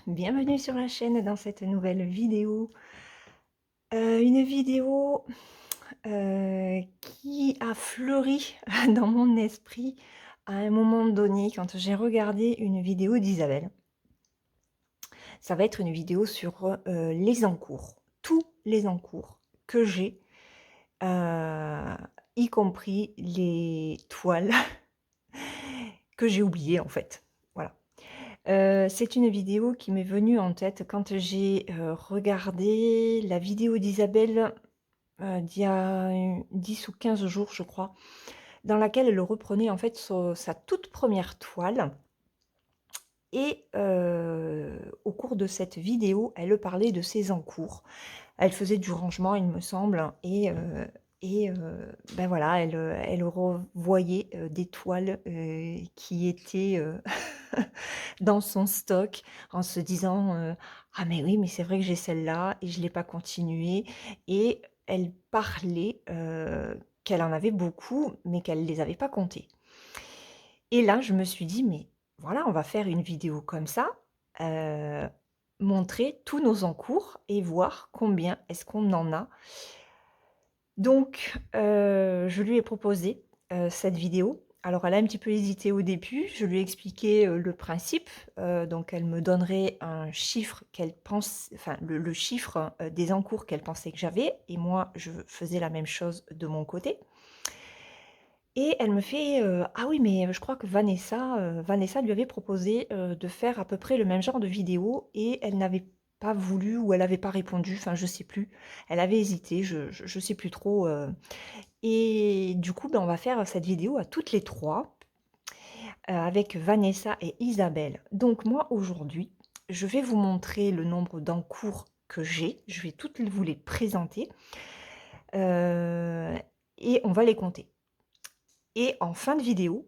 bienvenue sur la chaîne dans cette nouvelle vidéo. Une vidéo, qui a fleuri dans mon esprit à un moment donné quand j'ai regardé une vidéo d'Isabelle. Ça va être une vidéo sur, les encours, tous les encours que j'ai, heu, y compris les toiles que j'ai oubliées en fait. Voilà. C'est une vidéo qui m'est venue en tête quand j'ai, regardé la vidéo d'Isabelle, d'il y a 10 ou 15 jours, je crois, dans laquelle elle reprenait en fait sa toute première toile et au cours de cette vidéo, elle parlait de ses encours. Elle faisait du rangement, il me semble ben voilà, elle revoyait, des toiles, qui étaient, dans son stock en se disant, «Ah mais oui, mais c'est vrai que j'ai celle-là et je l'ai pas continuée» et elle parlait, qu'elle en avait beaucoup, mais qu'elle les avait pas comptés et là, je me suis dit: «Mais voilà, on va faire une vidéo comme ça, heu, montrer tous nos encours et voir combien est-ce qu'on en a». Donc je lui ai proposé, cette vidéo. Alors elle a un petit peu hésité au début, je lui ai expliqué, le principe, donc elle me donnerait un chiffre qu'elle pense enfin le chiffre, des encours qu'elle pensait que j'avais et moi je faisais la même chose de mon côté et elle me fait, «Ah oui mais je crois que Vanessa lui avait proposé, de faire à peu près le même genre de vidéo et elle n'avait pas voulu ou elle avait pas répondu», enfin je sais plus. Elle avait hésité, je sais plus trop, et du coup, ben, on va faire cette vidéo à toutes les 3, avec Vanessa et Isabelle. Donc moi, aujourd'hui, je vais vous montrer le nombre d'encours que j'ai. Je vais toutes vous les présenter, heu et on va les compter et en fin de vidéo,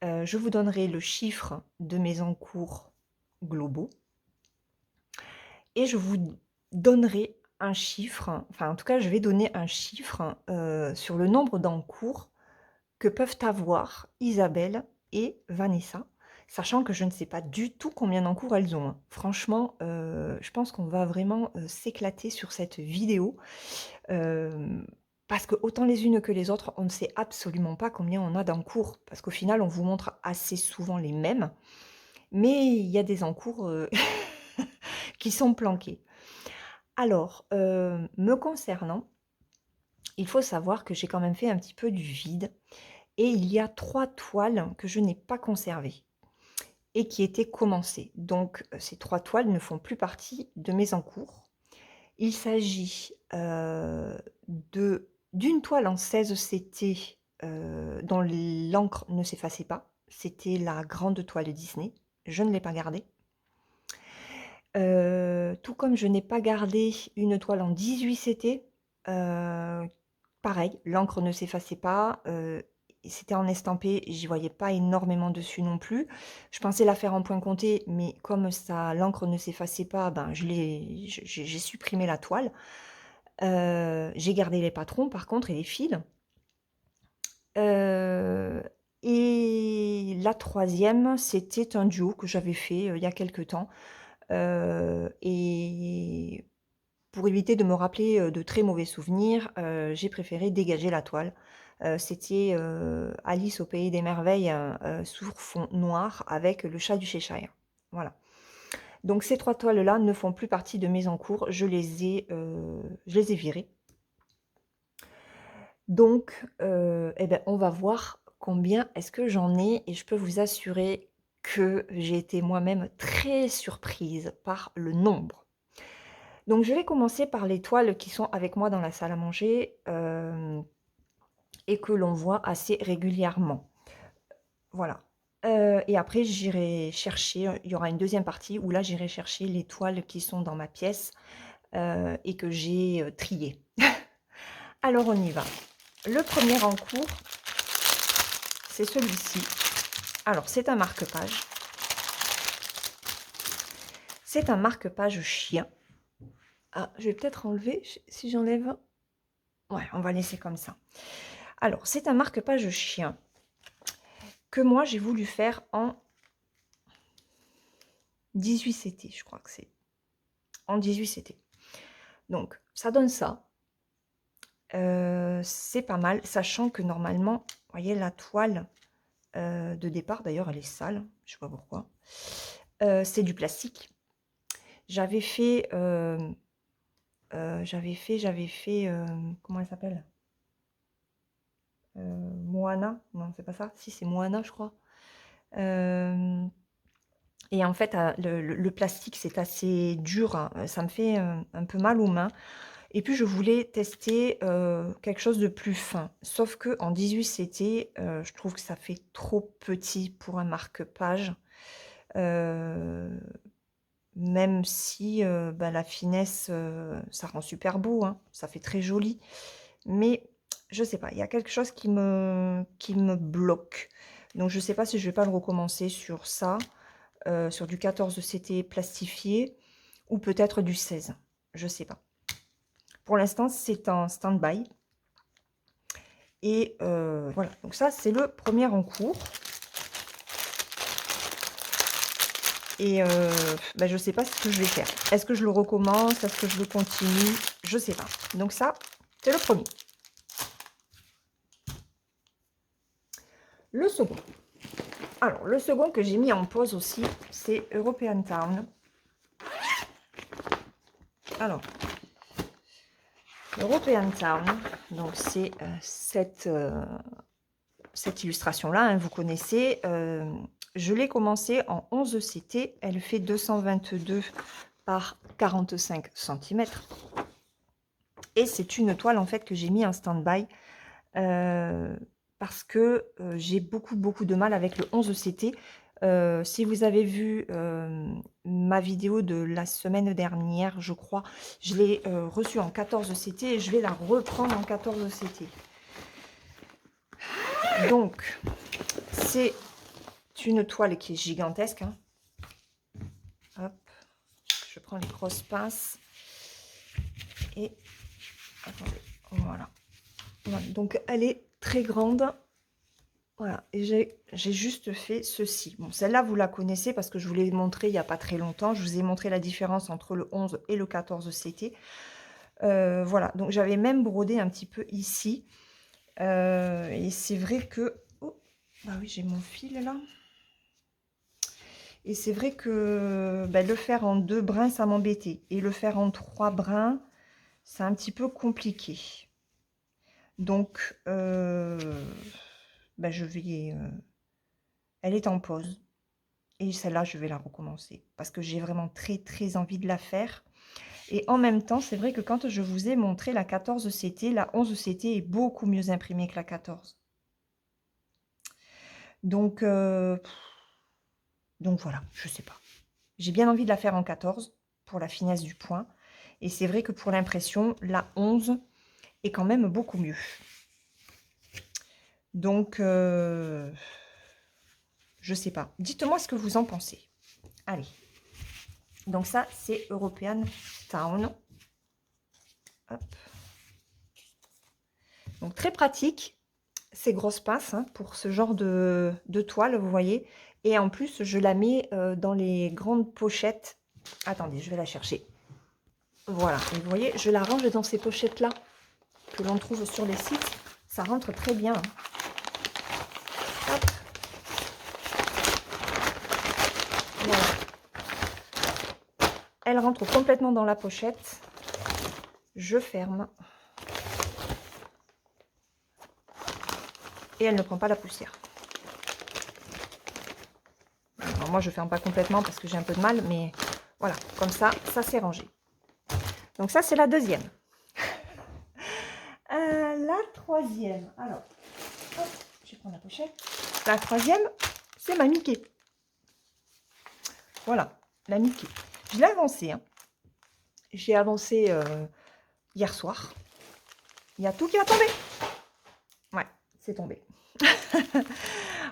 je vous donnerai le chiffre de mes encours globaux et je vous donnerai un chiffre, enfin, en tout cas, je vais donner un chiffre, sur le nombre d'encours que peuvent avoir Isabelle et Vanessa, sachant que je ne sais pas du tout combien d'encours elles ont, hein. Franchement, je pense qu'on va vraiment, s'éclater sur cette vidéo, hem, parce que autant les unes que les autres, on ne sait absolument pas combien on a d'encours. Parce qu'au final, on vous montre assez souvent les mêmes, mais il y a des encours, qui sont planqués. Alors, me concernant, il faut savoir que j'ai quand même fait un petit peu du vide et il y a 3 toiles que je n'ai pas conservées et qui étaient commencées. Donc, ces 3 toiles ne font plus partie de mes encours. Il s'agit, d'une toile en 16 CT, dont l'encre ne s'effaçait pas. C'était la grande toile Disney. Je ne l'ai pas gardée. Tout comme je n'ai pas gardé une toile en 18 CT, pareil, l'encre ne s'effaçait pas, et c'était en estampé, j'y voyais pas énormément dessus non plus. Je pensais la faire en point compté, mais comme ça l'encre ne s'effaçait pas, ben, j'ai supprimé la toile. J'ai gardé les patrons par contre et les fils. Heu et la troisième, c'était un duo que j'avais fait, il y a quelque temps, et pour éviter de me rappeler, de très mauvais souvenirs, j'ai préféré dégager la toile. C'était, Alice au pays des merveilles, sur fond noir avec le chat du Cheshire. Voilà. Donc ces 3 toiles-là ne font plus partie de mes encours, je les ai virées. Donc et ben, on va voir combien est-ce que j'en ai et je peux vous assurer que j'ai été moi-même très surprise par le nombre. Donc je vais commencer par les toiles qui sont avec moi dans la salle à manger, et que l'on voit assez régulièrement. Voilà. Et après j'irai chercher, il y aura une deuxième partie où là j'irai chercher les toiles qui sont dans ma pièce, et que j'ai, triées. Alors on y va. Le premier en cours, c'est celui-ci. Alors c'est un marque-page. C'est un marque-page chien. Ah, je vais peut-être enlever, si j'enlève ouais, on va laisser comme ça. Alors c'est un marque-page chien que moi j'ai voulu faire en 18 CT, je crois que c'est. En 18 CT. Donc, ça donne ça. C'est pas mal, sachant que normalement, vous voyez la toile de départ, d'ailleurs elle est sale, je sais pas pourquoi. C'est du plastique. J'avais fait, comment elle s'appelle? Moana? Non, c'est pas ça? Si, c'est Moana, je crois. Et en fait, le plastique, c'est assez dur, hein, ça me fait, un peu mal aux mains. Et puis je voulais tester, quelque chose de plus fin. Sauf qu'en 18 CT, je trouve que ça fait trop petit pour un marque-page. Heu, Même si, bah, la finesse, ça rend super beau, hein, ça fait très joli. Mais je sais pas, il y a quelque chose qui me bloque. Donc je sais pas si je vais pas le recommencer sur ça, sur du 14 CT plastifié ou peut-être du 16. Je sais pas. Pour l'instant, c'est en stand-by et voilà. Donc ça, c'est le premier en cours et bah, je sais pas ce que je vais faire. Est-ce que je le recommence? Est-ce que je le continue? Je sais pas. Donc ça, c'est le premier. Le second. Alors, le second que j'ai mis en pause aussi, c'est European Town. Alors, European Town, donc c'est cette illustration-là, hein, vous connaissez. Je l'ai commencé en 11 CT. Elle fait 222 par 45 cm. Et c'est une toile en fait que j'ai mis en stand-by parce que j'ai beaucoup de mal avec le 11 CT. Si vous avez vu ma vidéo de la semaine dernière, je crois, je l'ai reçue en 14 CT et je vais la reprendre en 14 CT. Donc, c'est une toile qui est gigantesque. Hein. Hop, je prends les grosses pinces et attendez, voilà. Voilà. Donc, elle est très grande. Voilà, et j'ai juste fait ceci. Bon, celle-là, vous la connaissez parce que je vous l'ai montré il n'y a pas très longtemps. Je vous ai montré la différence entre le 11 et le 14 CT. Voilà, donc j'avais même brodé un petit peu ici. Et c'est vrai que... Oh, bah oui, j'ai mon fil là. Et c'est vrai que bah, le faire en 2 brins, ça m'embêtait. Et le faire en 3 brins, c'est un petit peu compliqué. Donc, bah, je vais... elle est en pause. Et celle-là, je vais la recommencer parce que j'ai vraiment très envie de la faire. Et en même temps, c'est vrai que quand je vous ai montré la 14 CT, la 11 CT est beaucoup mieux imprimée que la 14. Donc, voilà, je sais pas. J'ai bien envie de la faire en 14 pour la finesse du point. Et c'est vrai que pour l'impression, la 11 est quand même beaucoup mieux. Donc, je sais pas. Dites-moi ce que vous en pensez. Allez. Donc ça, c'est European Town. Hop. Donc très pratique, ces grosses pinces hein, pour ce genre de toile, vous voyez. Et en plus, je la mets dans les grandes pochettes. Attendez, je vais la chercher. Voilà, et vous voyez, je la range dans ces pochettes-là que l'on trouve sur les sites. Ça rentre très bien. Hop. Voilà. Elle rentre complètement dans la pochette. Je ferme. Et elle ne prend pas la poussière. Alors moi, je ne ferme pas complètement parce que j'ai un peu de mal, mais voilà, comme ça s'est rangé. Donc ça, c'est la deuxième. La troisième, alors, hop, je vais prendre la pochette. La troisième, c'est ma Mickey. Voilà, la Mickey. Je l'ai avancée. Hein. J'ai avancé hier soir. Il y a tout qui va tomber. Ouais, c'est tombé.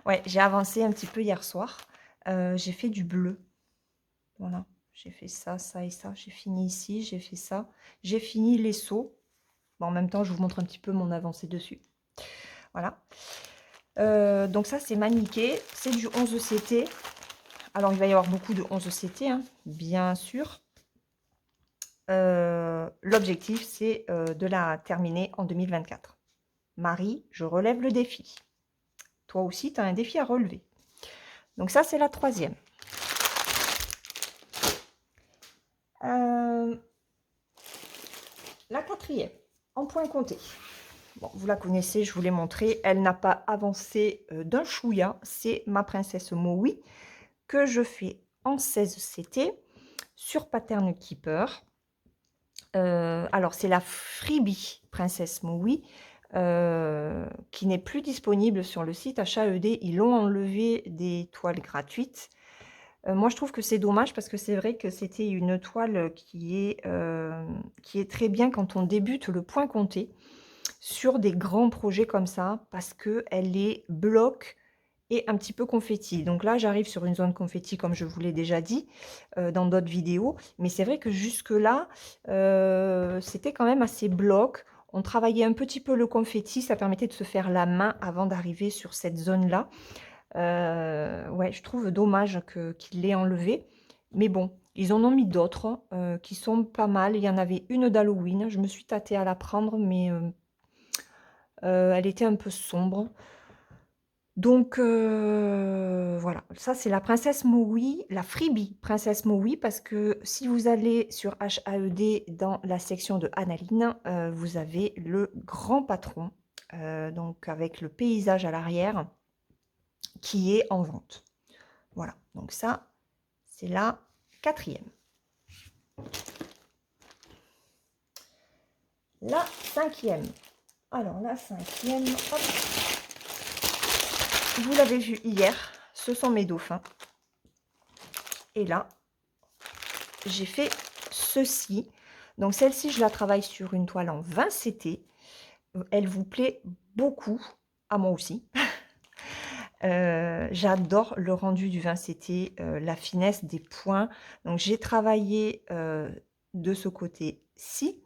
Ouais, j'ai avancé un petit peu hier soir. J'ai fait du bleu. Voilà, j'ai fait ça, ça et ça. J'ai fini ici, j'ai fait ça. J'ai fini les seaux. Bon, en même temps, je vous montre un petit peu mon avancée dessus. Voilà. Donc ça, c'est Maniqué. C'est du 11 CT. Alors, il va y avoir beaucoup de 11 CT, hein, bien sûr. L'objectif, c'est de la terminer en 2024. Marie, je relève le défi. Toi aussi, tu as un défi à relever. Donc ça, c'est la troisième. La quatrième, en point compté. Bon, vous la connaissez, je vous l'ai montré. Elle n'a pas avancé d'un chouïa. C'est ma princesse Maui que je fais en 16 CT sur Pattern Keeper. Alors, c'est la Freebie Princesse Maui qui n'est plus disponible sur le site HAED. Ils l'ont enlevé des toiles gratuites. Moi, je trouve que c'est dommage parce que c'est vrai que c'était une toile qui est très bien quand on débute le point compté sur des grands projets comme ça parce qu'elle est bloc et un petit peu confetti. Donc là, j'arrive sur une zone confetti comme je vous l'ai déjà dit dans d'autres vidéos. Mais c'est vrai que jusque-là, c'était quand même assez bloc. On travaillait un petit peu le confetti, ça permettait de se faire la main avant d'arriver sur cette zone-là. Ouais, je trouve dommage qu'il l'ait enlevé. Mais bon, ils en ont mis d'autres qui sont pas mal. Il y en avait une d'Halloween. Je me suis tâtée à la prendre, mais elle était un peu sombre. Donc voilà, ça c'est la princesse Maui, la freebie princesse Maui, parce que si vous allez sur HAED dans la section de Analine, vous avez le grand patron, donc avec le paysage à l'arrière, qui est en vente. Voilà, donc ça, c'est la quatrième. La cinquième. Alors la cinquième, hop. Vous l'avez vu hier, ce sont mes dauphins. Et là, j'ai fait ceci. Donc celle-ci, je la travaille sur une toile en 20 CT. Elle vous plaît beaucoup, à moi aussi. J'adore le rendu du 20 CT, la finesse des points. Donc j'ai travaillé de ce côté-ci.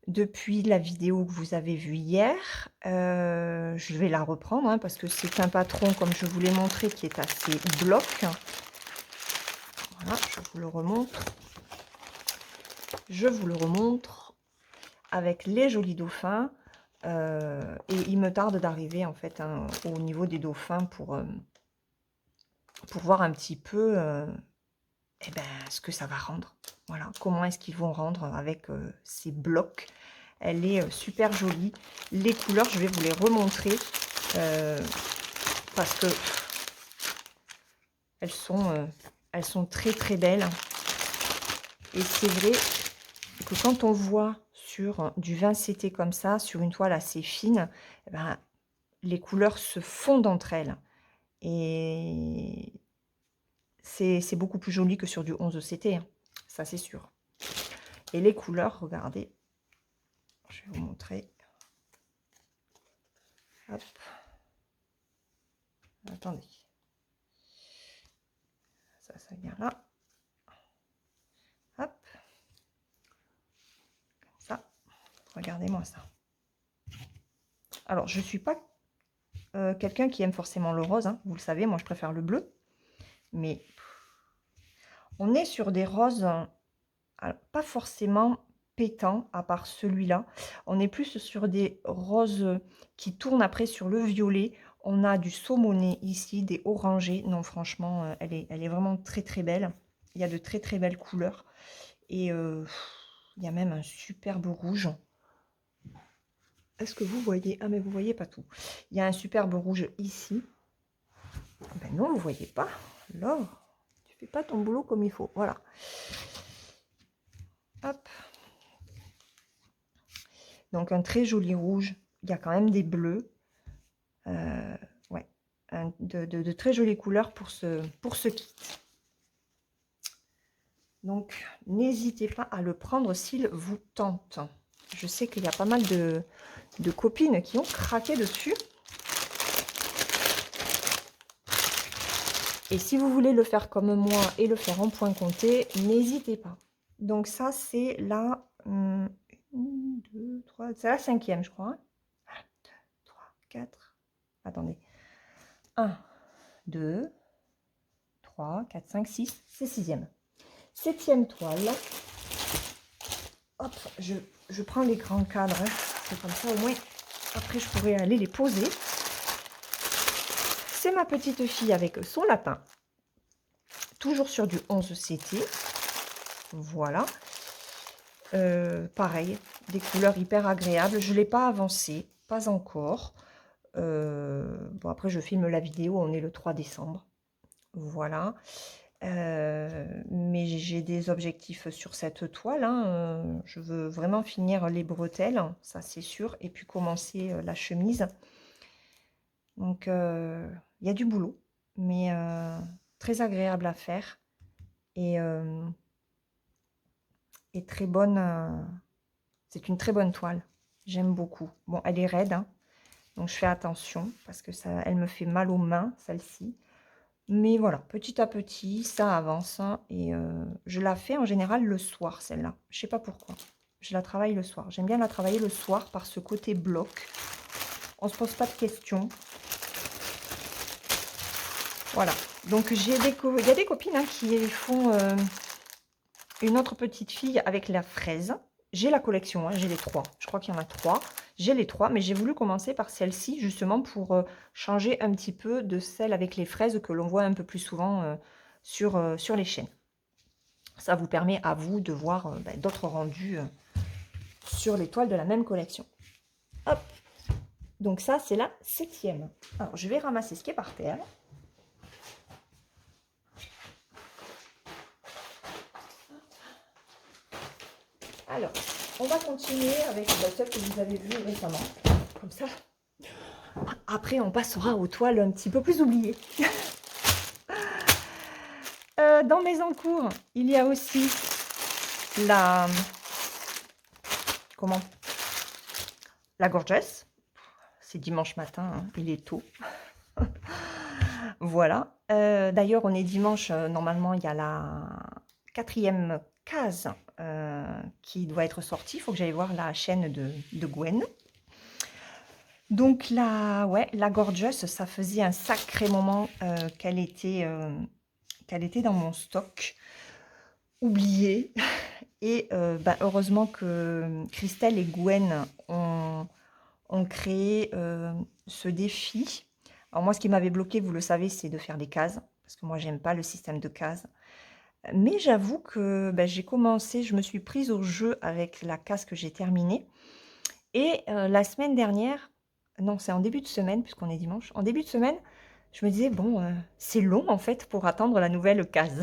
Depuis la vidéo que vous avez vue hier, je vais la reprendre hein, parce que c'est un patron, comme je vous l'ai montré, qui est assez bloc. Voilà, je vous le remontre. Je vous le remontre avec les jolis dauphins. Et il me tarde d'arriver en fait hein, au niveau des dauphins pour voir un petit peu eh ben, ce que ça va rendre. Voilà, comment est-ce qu'ils vont rendre avec ces blocs. Elle est super jolie. Les couleurs, je vais vous les remontrer parce que elles sont très très belles. Et c'est vrai que quand on voit sur du 20 CT comme ça, sur une toile assez fine, eh ben, les couleurs se fondent entre elles. Et c'est beaucoup plus joli que sur du 11 CT, hein. Ça c'est sûr. Et les couleurs, regardez, je vais vous montrer. Hop. Attendez. Ça vient là. Hop. Comme ça. Regardez-moi ça. Alors, je ne suis pas quelqu'un qui aime forcément le rose, hein. Vous le savez, moi je préfère le bleu. Mais on est sur des roses pas forcément pétants, à part celui-là. On est plus sur des roses qui tournent après sur le violet. On a du saumoné ici, des orangés. Non, franchement, elle est vraiment très très belle. Il y a de très très belles couleurs. Et il y a même un superbe rouge. Est-ce que vous voyez? Ah, mais vous voyez pas tout. Il y a un superbe rouge ici. Ben non, vous voyez pas. Laure, tu fais pas ton boulot comme il faut. Voilà. Hop. Donc un très joli rouge. Il y a quand même des bleus. Ouais. De très jolies couleurs pour ce kit. Donc n'hésitez pas à le prendre s'il vous tente. Je sais qu'il y a pas mal de copines qui ont craqué dessus. Et si vous voulez le faire comme moi et le faire en point compté, n'hésitez pas. Donc ça, c'est la 1, 2, 3, c'est la cinquième, je crois. 1, 2, 3, 4. Attendez. 1, 2, 3, 4, 5, 6, c'est sixième. Septième toile. Hop, je prends les grands cadres, hein. C'est comme ça au moins, après je pourrais aller les poser. C'est ma petite fille avec son lapin. Toujours sur du 11 CT. Voilà. Pareil, des couleurs hyper agréables. Je ne l'ai pas avancé, pas encore. Bon, après, je filme la vidéo, on est le 3 décembre. Voilà. Mais j'ai des objectifs sur cette toile, hein. Je veux vraiment finir les bretelles, ça c'est sûr, et puis commencer la chemise. Donc, il y a du boulot, mais très agréable à faire. Et très bonne. C'est une très bonne toile. J'aime beaucoup. Bon, elle est raide, hein, donc je fais attention parce que ça, elle me fait mal aux mains, celle-ci. Mais voilà, petit à petit, ça avance, hein, et je la fais en général le soir, celle-là. Je sais pas pourquoi. Je la travaille le soir. J'aime bien la travailler le soir par ce côté bloc. On se pose pas de questions. Voilà. Donc il y a des copines, hein, qui font une autre petite fille avec la fraise. J'ai la collection, hein, j'ai les trois. Je crois qu'il y en a trois. J'ai les trois, mais j'ai voulu commencer par celle-ci, justement, pour changer un petit peu de celle avec les fraises que l'on voit un peu plus souvent sur les chaînes. Ça vous permet à vous de voir d'autres rendus sur les toiles de la même collection. Hop. Donc ça, c'est la septième. Alors, je vais ramasser ce qui est par terre. Alors, on va continuer avec celle que vous avez vue récemment. Comme ça. Après, on passera aux toiles un petit peu plus oubliées. Dans mes encours, il y a aussi la... Comment? La Gorgeous. C'est dimanche matin, hein, il est tôt. Voilà. D'ailleurs, on est dimanche. Normalement, il y a la quatrième case qui doit être sortie. Il faut que j'aille voir la chaîne de Gwen. Donc, la Gorgeous, ça faisait un sacré moment qu'elle était dans mon stock. Oubliée. Et heureusement que Christelle et Gwen ont créé ce défi. Alors moi, ce qui m'avait bloqué, vous le savez, c'est de faire des cases. Parce que moi, j'aime pas le système de cases. Mais j'avoue que j'ai commencé, je me suis prise au jeu avec la case que j'ai terminée. Et la semaine dernière, non, c'est en début de semaine, puisqu'on est dimanche. En début de semaine, je me disais, bon, c'est long en fait pour attendre la nouvelle case.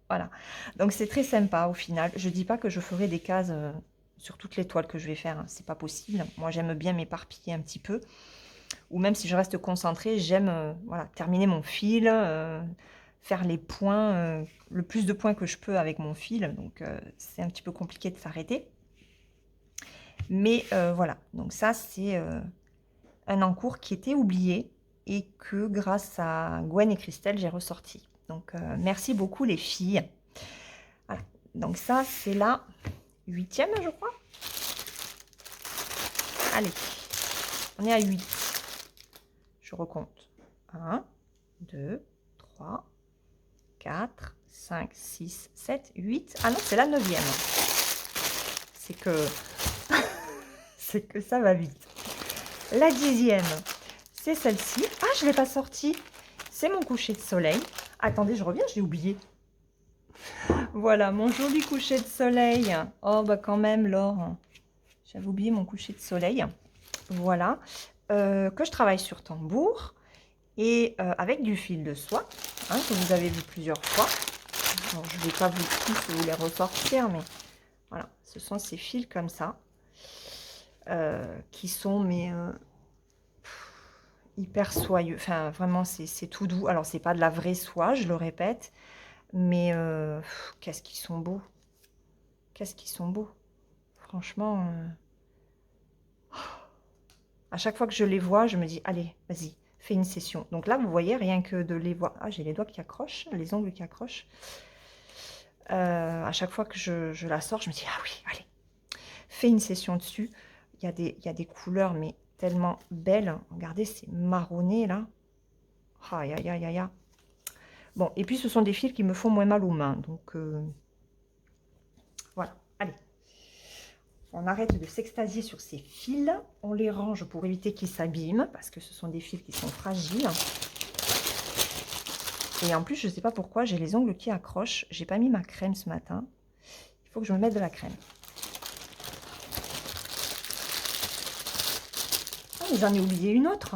Voilà. Donc c'est très sympa au final. Je dis pas que je ferai des cases sur toutes les toiles que je vais faire, hein. C'est pas possible. Moi, j'aime bien m'éparpiller un petit peu. Ou même si je reste concentrée, j'aime voilà, terminer mon fil, faire les points, le plus de points que je peux avec mon fil. Donc c'est un petit peu compliqué de s'arrêter. Mais voilà, donc ça c'est un encours qui était oublié et que grâce à Gwen et Christelle, j'ai ressorti. Donc merci beaucoup les filles. Voilà. Donc ça c'est la 8e, je crois. Allez, on est à 8. Je recompte. 1, 2, 3, 4, 5, 6, 7, 8. Ah non, c'est la 9e. C'est que... c'est que ça va vite. La 10e, c'est celle-ci. Ah, je ne l'ai pas sortie. C'est mon coucher de soleil. Attendez, je reviens, je l'ai oublié. Voilà, mon joli coucher de soleil. Oh, bah quand même, Laure. J'avais oublié mon coucher de soleil. Voilà. Que je travaille sur tambour. Et avec du fil de soie, hein, que vous avez vu plusieurs fois. Alors, je ne vais pas vous les ressortir, mais voilà, ce sont ces fils comme ça, qui sont hyper soyeux. Enfin, vraiment, c'est tout doux. Alors, c'est pas de la vraie soie, je le répète, mais qu'est-ce qu'ils sont beaux. Qu'est-ce qu'ils sont beaux. Franchement, à chaque fois que je les vois, je me dis, allez, vas-y, fais une session. Donc là, vous voyez, rien que de les voir. Ah, j'ai les doigts qui accrochent, les ongles qui accrochent. À chaque fois que je la sors, je me dis, ah oui, allez, fais une session dessus. Il y a des couleurs, mais tellement belles. Regardez, c'est marronné, là. Aïe, aïe, aïe, aïe. Bon, et puis ce sont des fils qui me font moins mal aux mains. Donc, voilà. Allez. On arrête de s'extasier sur ces fils. On les range pour éviter qu'ils s'abîment, parce que ce sont des fils qui sont fragiles. Et en plus, je ne sais pas pourquoi, j'ai les ongles qui accrochent. J'ai pas mis ma crème ce matin. Il faut que je me mette de la crème. Ah, mais j'en ai oublié une autre.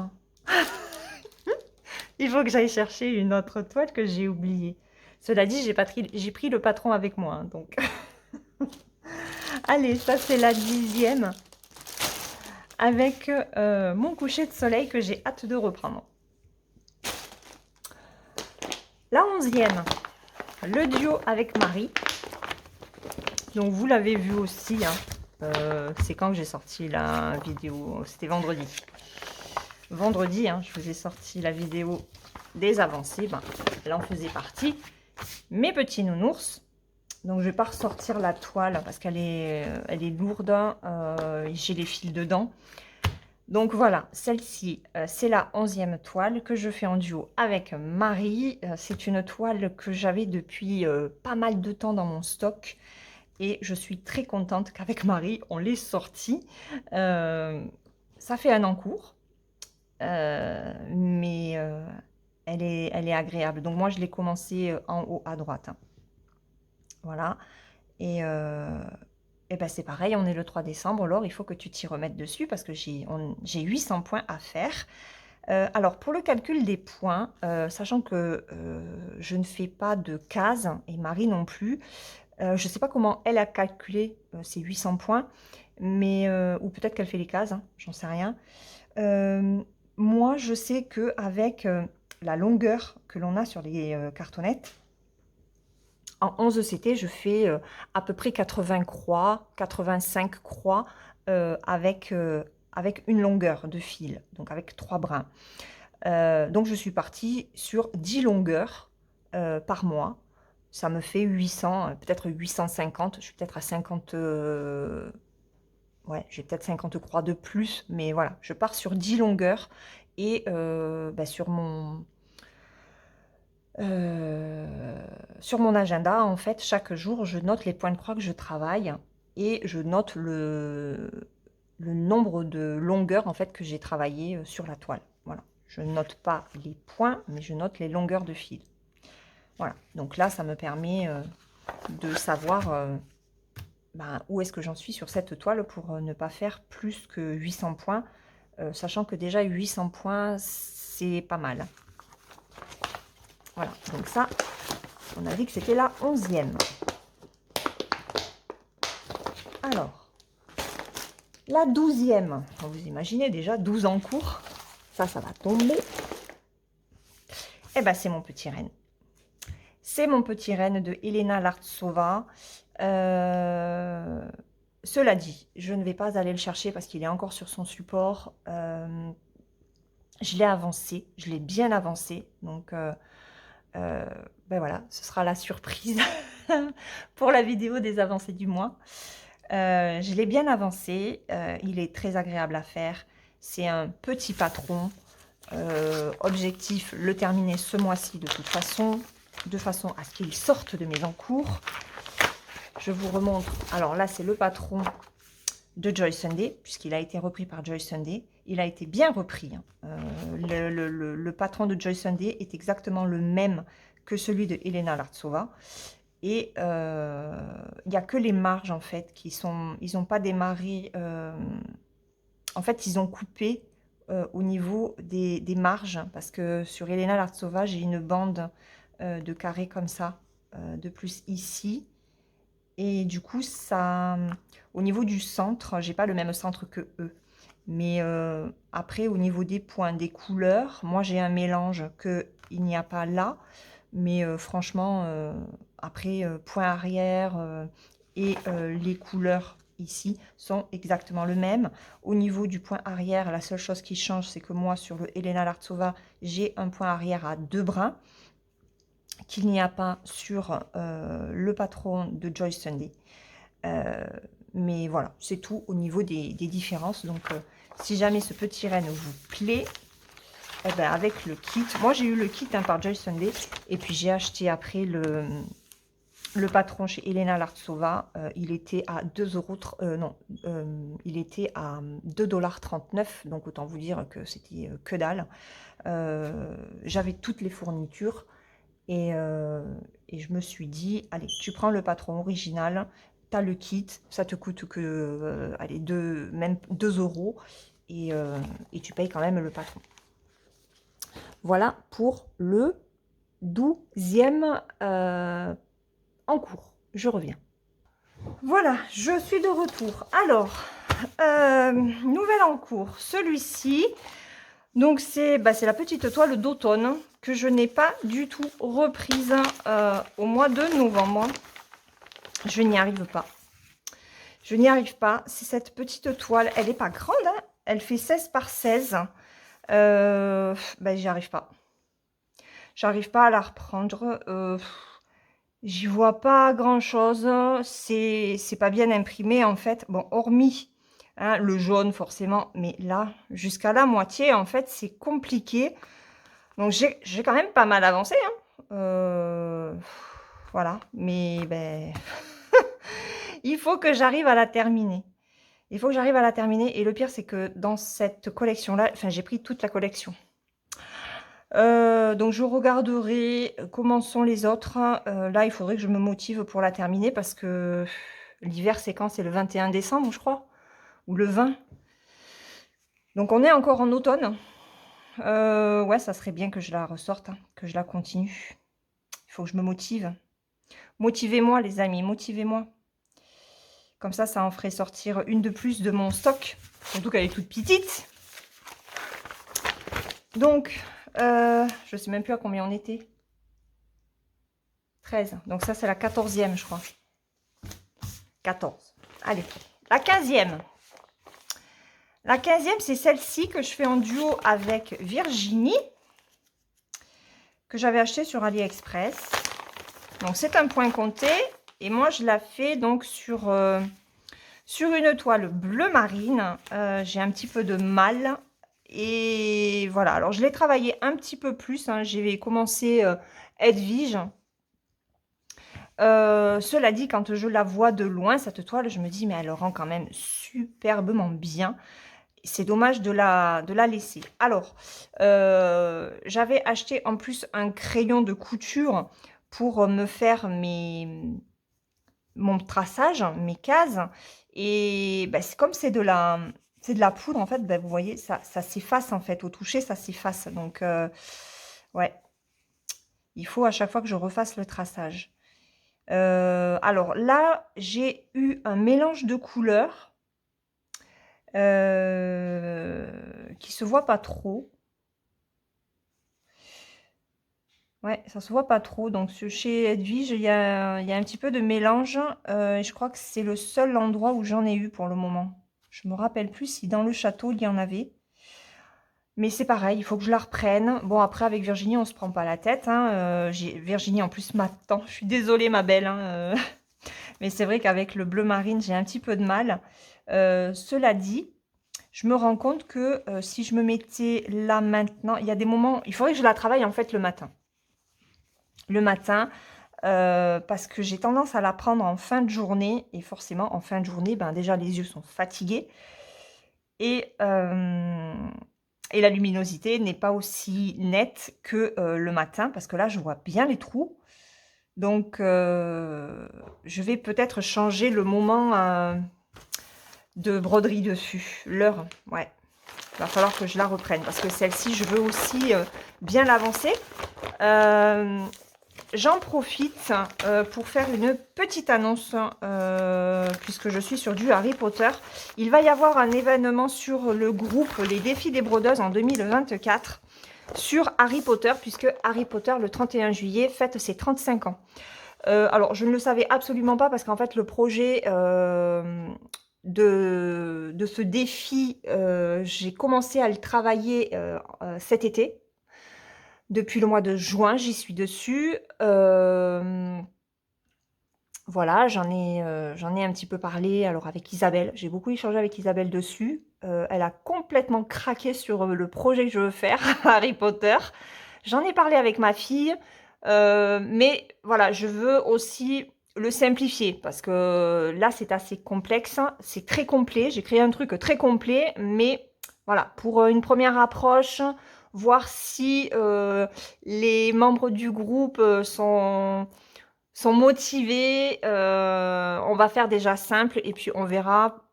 Il faut que j'aille chercher une autre toile que j'ai oubliée. Cela dit, j'ai pris le patron avec moi. Hein, donc, allez, ça c'est la 10e. Avec mon coucher de soleil que j'ai hâte de reprendre. La 11e, le duo avec Marie. Donc vous l'avez vu aussi, hein. C'est quand que j'ai sorti la vidéo? C'était vendredi. Vendredi, hein, je vous ai sorti la vidéo des avancées. Ben, elle en faisait partie. Mes petits nounours. Donc je ne vais pas ressortir la toile parce qu'elle elle est lourde. J'ai les fils dedans. Donc voilà, celle-ci, c'est la 11e toile que je fais en duo avec Marie. C'est une toile que j'avais depuis pas mal de temps dans mon stock. Et je suis très contente qu'avec Marie, on l'ait sortie. Ça fait un an court, mais elle est agréable. Donc moi, je l'ai commencé en haut à droite. Hein. Voilà. Et ben c'est pareil, on est le 3 décembre. Laure, il faut que tu t'y remettes dessus parce que j'ai 800 points à faire. Alors, pour le calcul des points, sachant que je ne fais pas de cases, et Marie non plus, je ne sais pas comment elle a calculé ces 800 points, mais, ou peut-être qu'elle fait les cases, hein, j'en sais rien. Moi, je sais qu'avec la longueur que l'on a sur les cartonnettes, en 11 CT, je fais à peu près 80 croix, 85 croix avec une longueur de fil, donc avec 3 brins. Donc, je suis partie sur 10 longueurs par mois. Ça me fait 800, peut-être 850. Je suis peut-être à 50... ouais, j'ai peut-être 50 croix de plus. Mais voilà, je pars sur 10 longueurs. Et bah, sur mon agenda, en fait, chaque jour, je note les points de croix que je travaille. Et je note le nombre de longueurs, en fait, que j'ai travaillé sur la toile. Voilà. Je ne note pas les points, mais je note les longueurs de fil. Voilà, donc là, ça me permet de savoir ben, où est-ce que j'en suis sur cette toile pour ne pas faire plus que 800 points, sachant que déjà 800 points, c'est pas mal. Voilà, donc ça, on a dit que c'était la 11e. Alors, la 12e, vous imaginez déjà 12 en cours, ça va tomber. Eh ben, c'est mon petit renne. C'est mon petit renne de Elena Lartsova. Cela dit, je ne vais pas aller le chercher parce qu'il est encore sur son support. Je l'ai avancé, je l'ai bien avancé. Donc, ben voilà, ce sera la surprise pour la vidéo des avancées du mois. Je l'ai bien avancé. Il est très agréable à faire. C'est un petit patron. Objectif, le terminer ce mois-ci de toute façon, de façon à ce qu'il sorte de mes encours. Je vous remontre. Alors là, c'est le patron de Joy Sunday, puisqu'il a été repris par Joy Sunday. Il a été bien repris. Hein. Le patron de Joy Sunday est exactement le même que celui de Elena Lartsova. Et il n'y a que les marges, en fait, qui sont... Ils n'ont pas démarré... en fait, ils ont coupé au niveau des marges, parce que sur Elena Lartsova, j'ai une bande de carré comme ça, de plus ici. Et du coup, ça, au niveau du centre, j'ai pas le même centre que eux. Mais après, au niveau des points, des couleurs, moi j'ai un mélange qu'il n'y a pas là. Mais franchement, après, point arrière et les couleurs ici sont exactement le même. Au niveau du point arrière, la seule chose qui change, c'est que moi, sur le Elena Lartsova, j'ai un point arrière à 2 brins qu'il n'y a pas sur le patron de Joy Sunday. Mais voilà, c'est tout au niveau des différences. Donc, si jamais ce petit renne vous plaît, eh ben, avec le kit, moi j'ai eu le kit hein, par Joy Sunday, et puis j'ai acheté après le patron chez Elena Lartsova, il était à 2 euros, non, il était à 2,39 $, donc autant vous dire que c'était que dalle. J'avais toutes les fournitures et, je me suis dit, allez, tu prends le patron original, tu as le kit, ça te coûte que, allez, même 2 euros et tu payes quand même le patron. Voilà pour le 12e en cours. Je reviens. Voilà, je suis de retour. Alors, nouvelle en cours. Celui-ci, donc c'est la petite toile d'automne que je n'ai pas du tout reprise au mois de novembre. Je n'y arrive pas. Je n'y arrive pas. C'est cette petite toile. Elle n'est pas grande. Hein, elle fait 16 par 16. J'y arrive pas. J'arrive pas à la reprendre. J'y vois pas grand-chose. C'est pas bien imprimé, en fait. Bon, hormis hein, le jaune, forcément. Mais là, jusqu'à la moitié, en fait, c'est compliqué. Donc, j'ai quand même pas mal avancé. Hein. Voilà. Mais, ben... il faut que j'arrive à la terminer. Il faut que j'arrive à la terminer. Et le pire, c'est que dans cette collection-là... Enfin, j'ai pris toute la collection. Donc je regarderai comment sont les autres. Là, il faudrait que je me motive pour la terminer parce que l'hiver, c'est quand? C'est le 21 décembre, je crois, ou le 20. Donc on est encore en automne. Ouais, ça serait bien que je la ressorte, hein, que je la continue. Il faut que je me motive. Motivez-moi, les amis, motivez-moi. Comme ça en ferait sortir une de plus de mon stock. Surtout qu'elle est toute petite. Donc, je sais même plus à combien on était. 13. Donc ça, c'est la 14e, je crois. 14. Allez, la 15e. La 15e, c'est celle-ci que je fais en duo avec Virginie, que j'avais acheté sur AliExpress. Donc, c'est un point compté. Et moi, je la fais donc sur une toile bleu marine. J'ai un petit peu de mal. Et voilà, alors je l'ai travaillé un petit peu plus. Hein. J'ai commencé Edwige. Cela dit, quand je la vois de loin, cette toile, je me dis, mais elle rend quand même superbement bien. C'est dommage de la laisser. Alors, j'avais acheté en plus un crayon de couture pour me faire mon traçage, mes cases. Et ben, comme c'est de la poudre, en fait, ben, vous voyez, ça s'efface, en fait. Au toucher, ça s'efface. Donc, ouais, il faut à chaque fois que je refasse le traçage. Alors là, j'ai eu un mélange de couleurs qui se voit pas trop. Ouais, ça se voit pas trop. Donc chez Edwige, il y a un petit peu de mélange. Je crois que c'est le seul endroit où j'en ai eu pour le moment. Je me rappelle plus si dans le château il y en avait. Mais c'est pareil, il faut que je la reprenne. Bon, après, avec Virginie, on se prend pas la tête. Hein. Virginie, en plus, m'attend. Je suis désolée, ma belle. Hein. Mais c'est vrai qu'avec le bleu marine, j'ai un petit peu de mal. Cela dit, je me rends compte que si je me mettais là maintenant, il y a des moments... Il faudrait que je la travaille en fait le matin. Le matin, parce que j'ai tendance à la prendre en fin de journée. Et forcément, en fin de journée, ben, déjà, les yeux sont fatigués. Et la luminosité n'est pas aussi nette que le matin. Parce que là, je vois bien les trous. Donc, je vais peut-être changer le moment de broderie dessus. L'heure, ouais. Il va falloir que je la reprenne. Parce que celle-ci, je veux aussi bien l'avancer. J'en profite pour faire une petite annonce. Puisque je suis sur du Harry Potter. Il va y avoir un événement sur le groupe Les Défis des Brodeuses en 2024. Sur Harry Potter, puisque Harry Potter, le 31 juillet, fête ses 35 ans. Alors, je ne le savais absolument pas parce qu'en fait, le projet de ce défi, j'ai commencé à le travailler cet été. Depuis le mois de juin, j'y suis dessus. Voilà, j'en ai un petit peu parlé, alors avec Isabelle. J'ai beaucoup échangé avec Isabelle dessus. Elle a complètement craqué sur, le projet que je veux faire, Harry Potter. J'en ai parlé avec ma fille, mais voilà, je veux aussi le simplifier parce que là, c'est assez complexe, c'est très complet. J'ai créé un truc très complet, mais voilà, pour, une première approche, voir si, les membres du groupe, sont motivés. On va faire déjà simple et puis on verra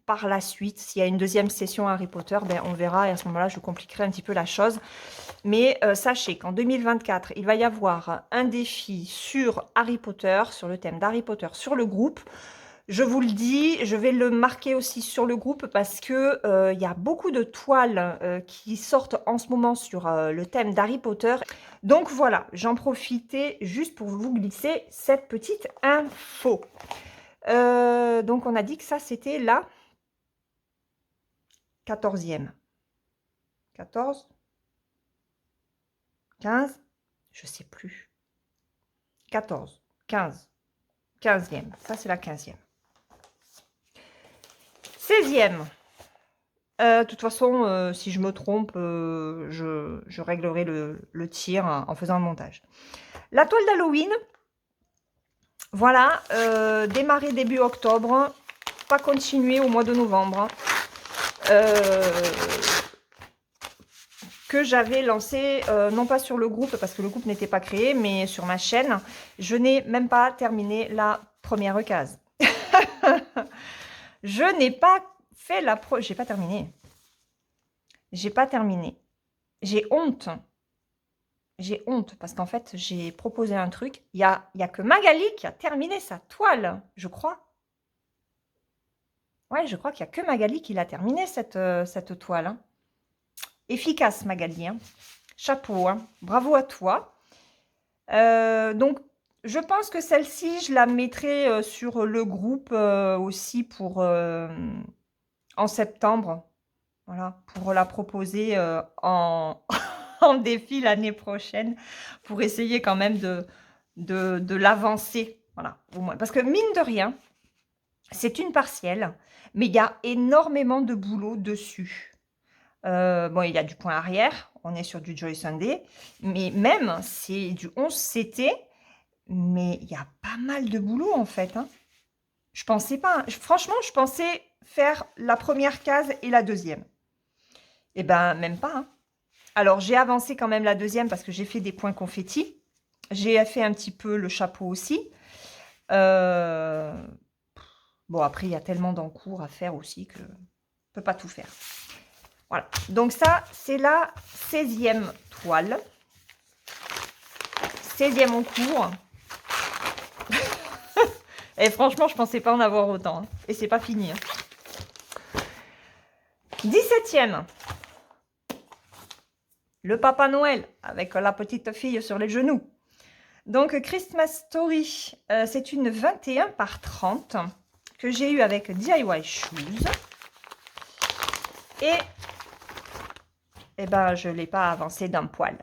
par la suite. S'il y a une deuxième session Harry Potter, ben, on verra et à ce moment-là, je compliquerai un petit peu la chose. Mais sachez qu'en 2024, il va y avoir un défi sur Harry Potter, sur le thème d'Harry Potter, sur le groupe. Je vous le dis, je vais le marquer aussi sur le groupe parce que il y a beaucoup de toiles qui sortent en ce moment sur le thème d'Harry Potter. Donc voilà, j'en profitais juste pour vous glisser cette petite info. Donc on a dit que ça c'était la 14e. 14, 15, je sais plus. 14, 15, 15e. Ça c'est la 15e. 16e. De toute façon, si je me trompe, je réglerai le tir en faisant le montage. La toile d'Halloween, voilà, démarrer début octobre, pas continuer au mois de novembre. Que j'avais lancé, non pas sur le groupe, parce que le groupe n'était pas créé, mais sur ma chaîne. Je n'ai même pas terminé la première case. Je n'ai pas fait la j'ai pas terminé. J'ai pas terminé. J'ai honte. J'ai honte parce qu'en fait, j'ai proposé un truc. Il y a que Magali qui a terminé sa toile, je crois. Ouais, je crois qu'il y a que Magali qui l'a terminé cette toile. Hein. Efficace, Magali. Hein. Chapeau. Hein. Bravo à toi. Donc, je pense que celle-ci, je la mettrai sur le groupe aussi pour en septembre. Voilà, pour la proposer en, en défi l'année prochaine, pour essayer quand même de l'avancer. Voilà, au moins. Parce que mine de rien, c'est une partielle, mais il y a énormément de boulot dessus. Bon, il y a du point arrière, on est sur du Joy Sunday, mais même, c'est du 11 CT, mais il y a pas mal de boulot en fait. Hein. Je pensais pas. Franchement, je pensais faire la première case et la deuxième. Eh ben, même pas. Hein. Alors, j'ai avancé quand même la deuxième parce que j'ai fait des points confettis. J'ai fait un petit peu le chapeau aussi. Bon, après, il y a tellement d'encours à faire aussi que je ne peux pas tout faire. Voilà. Donc ça, c'est la 16e toile. 16e en cours. Et franchement, je pensais pas en avoir autant. Hein. Et c'est pas fini. Hein. 17e. Le Papa Noël avec la petite fille sur les genoux. Donc Christmas Story, c'est une 21 par 30 que j'ai eu avec DIY Shoes. Et ben, je ne l'ai pas avancé d'un poil.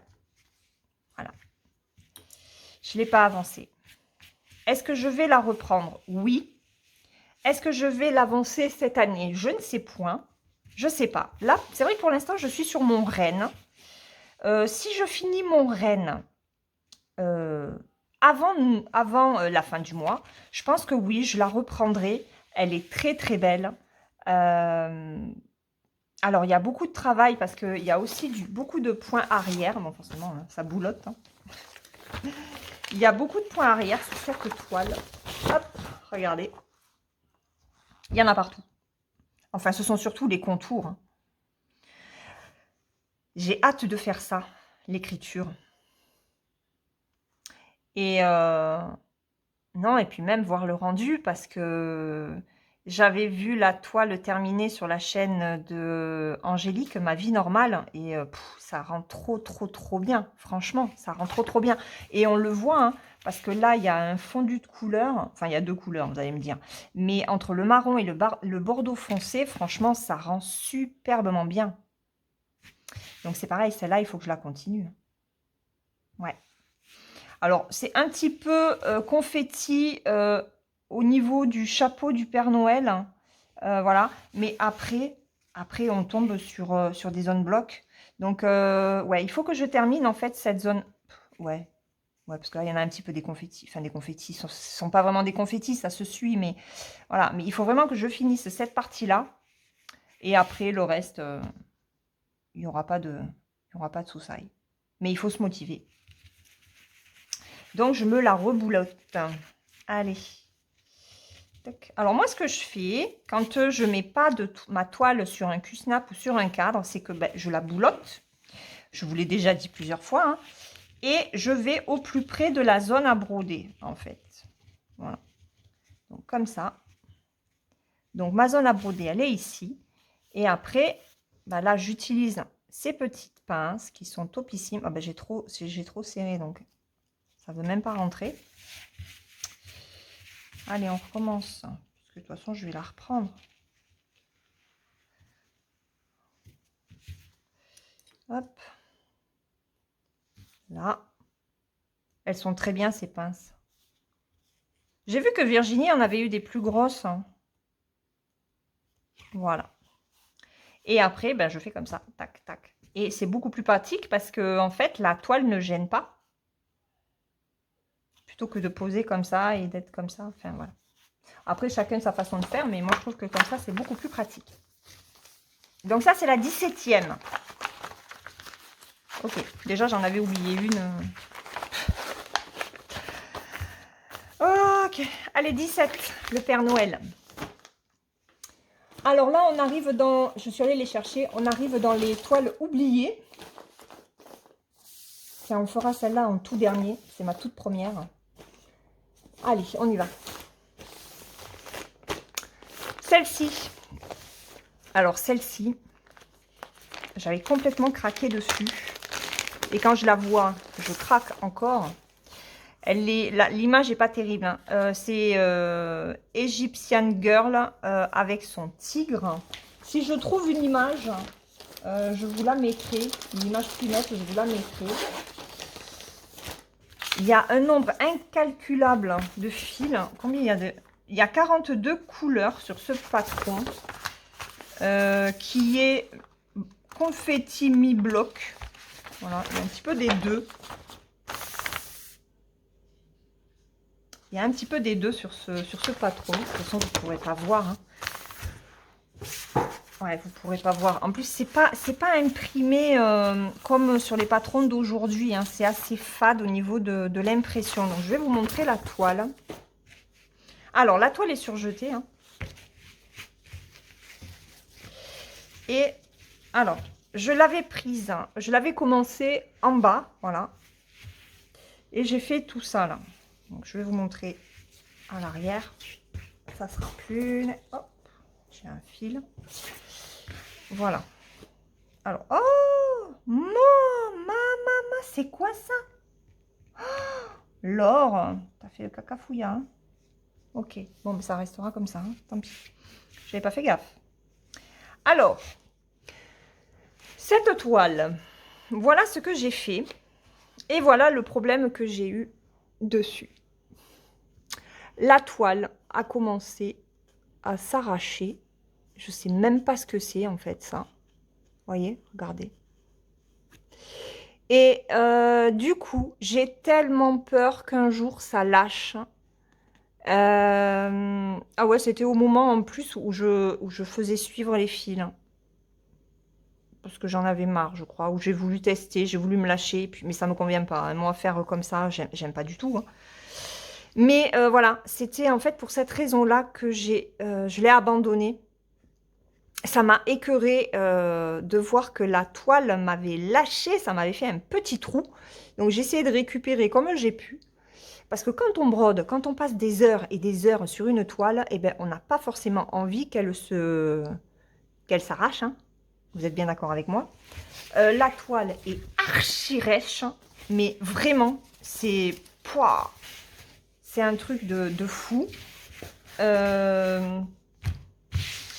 Voilà. Je ne l'ai pas avancé. Est-ce que je vais la reprendre? Oui. Est-ce que je vais l'avancer cette année? Je ne sais point. Je ne sais pas. Là, c'est vrai que pour l'instant, je suis sur mon renne. Si je finis mon renne avant la fin du mois, je pense que oui, je la reprendrai. Elle est très très belle. Alors, il y a beaucoup de travail parce qu'il y a aussi beaucoup de points arrière. Bon, forcément, hein, ça boulotte. Hein. Il y a beaucoup de points arrière sur cette toile. Hop, regardez. Il y en a partout. Enfin, ce sont surtout les contours. Hein. J'ai hâte de faire ça, l'écriture. Et non, et puis même voir le rendu parce que j'avais vu la toile terminée sur la chaîne de Angélique, Ma vie normale, et ça rend trop bien. Franchement, ça rend trop bien. Et on le voit, hein, parce que là, il y a un fondu de couleur. Enfin, il y a deux couleurs, vous allez me dire. Mais entre le marron et le bordeaux foncé, franchement, ça rend superbement bien. Donc c'est pareil, celle-là, il faut que je la continue. Ouais. Alors, c'est un petit peu confetti au niveau du chapeau du Père Noël. Voilà. Mais après, on tombe sur des zones blocs. Donc, ouais, il faut que je termine en fait cette zone. Ouais, ouais, parce que là, il y en a un petit peu des confettis. Enfin, des confettis, sont pas vraiment des confettis, ça se suit, mais voilà. Mais il faut vraiment que je finisse cette partie-là. Et après, le reste, il n'y aura pas de, il y aura pas de soussailles. Mais il faut se motiver. Donc, je me la reboulotte. Allez. Tac. Alors, moi, ce que je fais, quand je ne mets pas ma toile sur un cul-snap ou sur un cadre, c'est que je la boulotte. Je vous l'ai déjà dit plusieurs fois. Hein, et je vais au plus près de la zone à broder, en fait. Voilà. Donc, comme ça. Donc, ma zone à broder, elle est ici. Et après, là, j'utilise ces petites pinces qui sont topissimes. Ah, j'ai trop serré, donc ça ne veut même pas rentrer. Allez, on recommence. Parce que de toute façon, je vais la reprendre. Hop. Là. Elles sont très bien, ces pinces. J'ai vu que Virginie en avait eu des plus grosses. Hein. Voilà. Et après, je fais comme ça. Tac, tac. Et c'est beaucoup plus pratique parce que, en fait, la toile ne gêne pas. Plutôt que de poser comme ça et d'être comme ça. Enfin, voilà. Après, chacun sa façon de faire, mais moi, je trouve que comme ça, c'est beaucoup plus pratique. Donc ça, c'est la 17e. Ok, déjà, j'en avais oublié une. Ok, allez, 17, le Père Noël. Alors là, on arrive dans... Je suis allée les chercher. On arrive dans les toiles oubliées. Tiens, on fera celle-là en tout dernier. C'est ma toute première. Allez, on y va. Celle-ci. Alors, celle-ci, j'avais complètement craqué dessus. Et quand je la vois, je craque encore. L'image n'est pas terrible. Hein. C'est Egyptian Girl avec son tigre. Si je trouve une image, je vous la mettrai. Une image plus nette, je vous la mettrai. Il y a un nombre incalculable de fils. Combien il y a de... Il y a 42 couleurs sur ce patron qui est confetti mi-bloc. Voilà, il y a un petit peu des deux. Il y a un petit peu des deux sur ce patron. De toute façon, vous ne pourrez pas voir. Hein. Ouais, vous ne pourrez pas voir. En plus, c'est pas imprimé comme sur les patrons d'aujourd'hui. Hein. C'est assez fade au niveau de l'impression. Donc, je vais vous montrer la toile. Alors, la toile est surjetée. Hein. Et alors, je l'avais prise. Hein. Je l'avais commencé en bas. Voilà. Et j'ai fait tout ça là. Donc, je vais vous montrer à l'arrière. Ça sera plus... Hop, j'ai un fil. Voilà. Alors, oh, maman, c'est quoi ça? Oh, Laure, t'as fait le cacafouilla. Hein, ok, bon, mais ça restera comme ça. Hein, tant pis. J'avais pas fait gaffe. Alors, cette toile, voilà ce que j'ai fait. Et voilà le problème que j'ai eu dessus. La toile a commencé à s'arracher. Je sais même pas ce que c'est en fait ça. Voyez, regardez. Et du coup, j'ai tellement peur qu'un jour ça lâche. Ah ouais, c'était au moment en plus où je faisais suivre les fils. Parce que j'en avais marre, je crois. Où j'ai voulu tester, j'ai voulu me lâcher. Mais ça ne me convient pas. Hein. Moi, faire comme ça, j'aime pas du tout. Hein. Mais voilà, c'était en fait pour cette raison-là que je l'ai abandonné. Ça m'a écœurée de voir que la toile m'avait lâché, ça m'avait fait un petit trou. Donc j'ai essayé de récupérer comme j'ai pu. Parce que quand on brode, quand on passe des heures et des heures sur une toile, eh ben, on n'a pas forcément envie qu'elle s'arrache. Hein. Vous êtes bien d'accord avec moi. La toile est archi rêche, mais vraiment, c'est un truc de fou.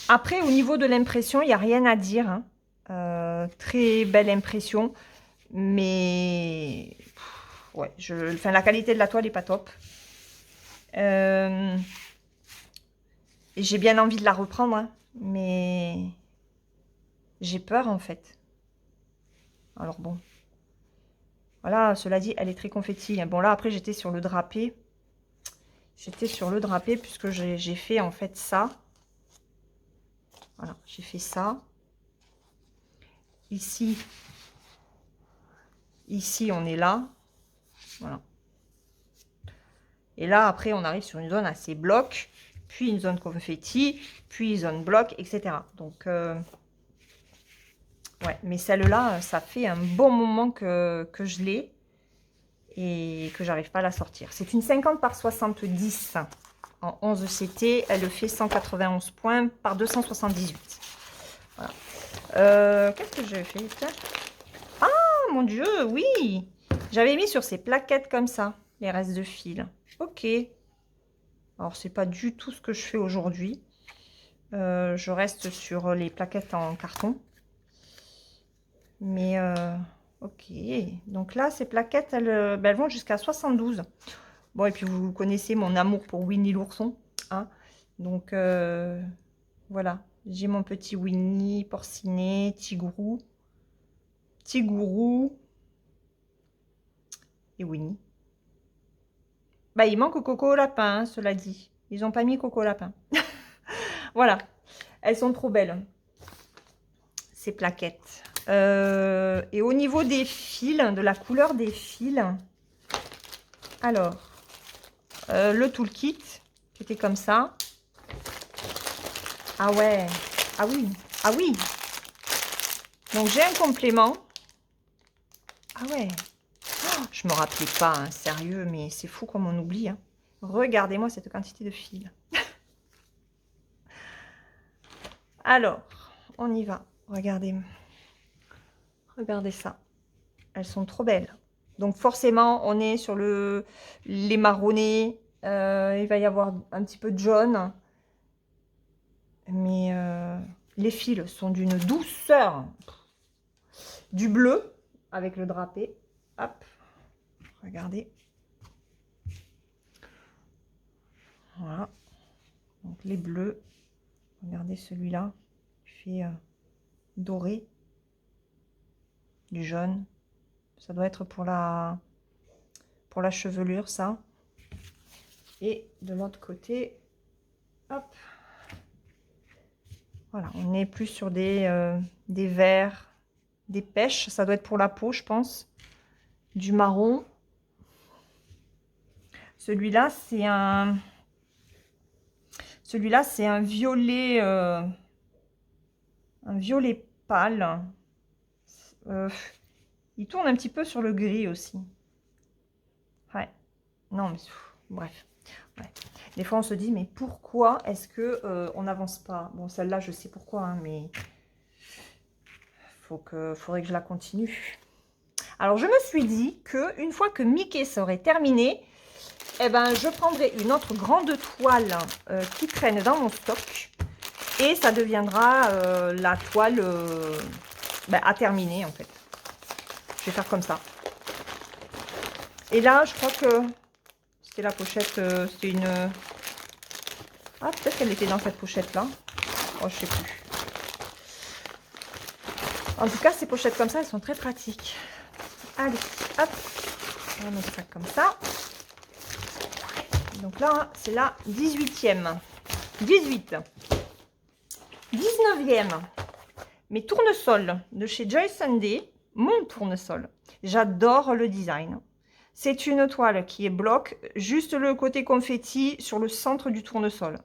Après, au niveau de l'impression, il n'y a rien à dire. Hein. Très belle impression. Mais ouais, la qualité de la toile n'est pas top. Et j'ai bien envie de la reprendre, hein, mais j'ai peur en fait. Alors bon. Voilà, cela dit, elle est très confetti. Bon là, après, j'étais sur le drapé. J'étais sur le drapé puisque j'ai fait en fait ça. Voilà, j'ai fait ça. Ici, on est là. Voilà. Et là, après, on arrive sur une zone assez bloc, puis une zone confetti, puis une zone bloc, etc. Donc, ouais. Mais celle-là, ça fait un bon moment que je l'ai et que j'arrive pas à la sortir. C'est une 50 par 70 en 11 CT. Elle fait 191 points par 278. Voilà. Qu'est-ce que j'ai fait? Ah, mon Dieu, oui! J'avais mis sur ces plaquettes comme ça, les restes de fil. Ok. Alors, c'est pas du tout ce que je fais aujourd'hui. Je reste sur les plaquettes en carton. Mais, ok. Donc là, ces plaquettes, elles vont jusqu'à 72. Bon, et puis vous connaissez mon amour pour Winnie l'ourson. Hein, donc, voilà. J'ai mon petit Winnie, porcinet, tigourou. Tigourou. Et Winnie. Bah, il manque Coco au lapin, hein, cela dit. Ils n'ont pas mis Coco au lapin. Voilà. Elles sont trop belles, ces plaquettes. Et au niveau des fils, de la couleur des fils, alors, le toolkit, qui était comme ça. Ah ouais. Ah oui. Ah oui. Donc, j'ai un complément. Ah ouais. Oh, je me rappelais pas, hein, sérieux, mais c'est fou comme on oublie. Hein. Regardez-moi cette quantité de fils. Alors, on y va. Regardez. Regardez ça. Elles sont trop belles. Donc forcément, on est sur les marronnés. Il va y avoir un petit peu de jaune. Mais les fils sont d'une douceur. Du bleu avec le drapé. Hop. Regardez. Voilà. Donc les bleus. Regardez celui-là. Il fait doré. Du jaune. Ça doit être pour la chevelure, ça. Et de l'autre côté, hop. Voilà, on est plus sur des verts, des pêches. Ça doit être pour la peau, je pense. Du marron. Celui-là, c'est un... Celui-là, c'est un violet pâle. Il tourne un petit peu sur le gris aussi. Ouais. Non, mais bref. Ouais. Des fois, on se dit, mais pourquoi est-ce que on n'avance pas? Bon, celle-là, je sais pourquoi, hein, mais faudrait que je la continue. Alors, je me suis dit que une fois que Mickey serait terminé, eh ben, je prendrai une autre grande toile qui traîne dans mon stock et ça deviendra la toile à terminer en fait. Je vais faire comme ça. Et là, je crois que c'était la pochette, c'était une... Ah, peut-être qu'elle était dans cette pochette-là. Oh, je sais plus. En tout cas, ces pochettes comme ça, elles sont très pratiques. Allez, hop, on va mettre ça comme ça. Donc là, c'est la 18e. 18. 19e. Mes tournesols de chez Joy Sunday. Mon tournesol. J'adore le design. C'est une toile qui est bloc, juste le côté confetti sur le centre du tournesol.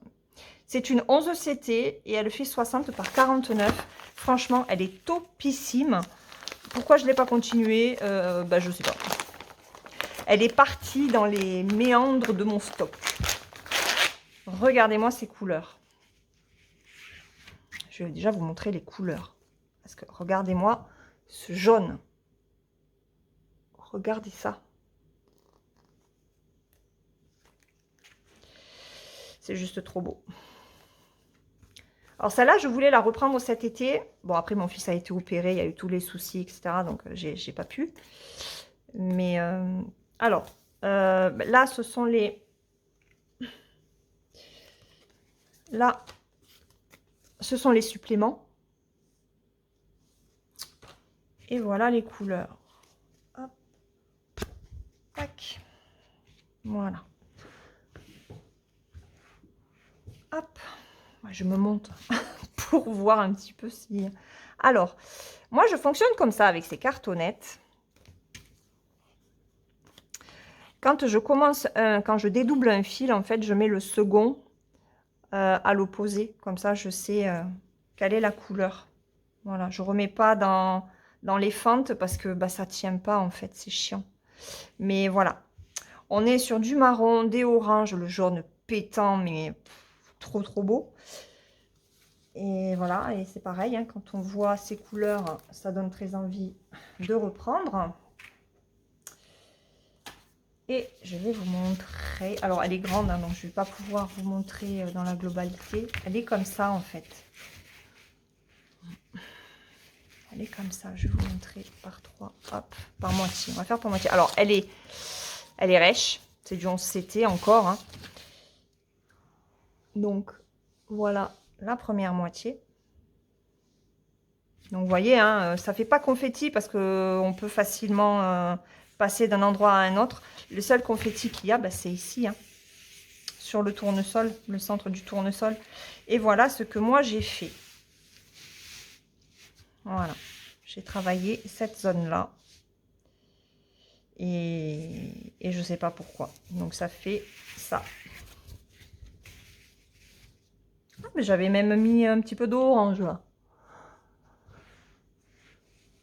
C'est une 11 CT et elle fait 60 par 49. Franchement, elle est topissime. Pourquoi je ne l'ai pas continuée je ne sais pas. Elle est partie dans les méandres de mon stock. Regardez-moi ces couleurs. Je vais déjà vous montrer les couleurs. Parce que regardez-moi ce jaune. Regardez ça. C'est juste trop beau. Alors celle-là, je voulais la reprendre cet été. Bon, après, mon fils a été opéré, il y a eu tous les soucis, etc. Donc, j'ai pas pu. Mais, là, ce sont les Là, ce sont les suppléments. Et voilà les couleurs. Hop. Tac. Voilà. Hop. Je me monte pour voir un petit peu si... Alors, moi, je fonctionne comme ça avec ces cartonnettes. Quand je commence, quand je dédouble un fil, en fait, je mets le second à l'opposé. Comme ça, je sais quelle est la couleur. Voilà, je ne remets pas dans les fentes parce que bah, ça ne tient pas, en fait, c'est chiant. Mais voilà, on est sur du marron, des oranges, le jaune pétant, mais trop, trop beau. Et voilà, et c'est pareil, hein, quand on voit ces couleurs, ça donne très envie de reprendre. Et je vais vous montrer, alors elle est grande, hein, donc je ne vais pas pouvoir vous montrer dans la globalité. Elle est comme ça en fait. Elle est comme ça, je vais vous montrer par 3, hop, par moitié. On va faire par moitié. Alors elle est rêche, c'est du 11 CT encore. Hein. Donc voilà la première moitié. Donc vous voyez, hein, ça ne fait pas confetti parce qu'on peut facilement passer d'un endroit à un autre. Le seul confetti qu'il y a, bah, c'est ici, hein, sur le tournesol, le centre du tournesol. Et voilà ce que moi j'ai fait. Voilà, j'ai travaillé cette zone-là. Et je ne sais pas pourquoi. Donc ça fait ça. Ah, mais j'avais même mis un petit peu d'orange là.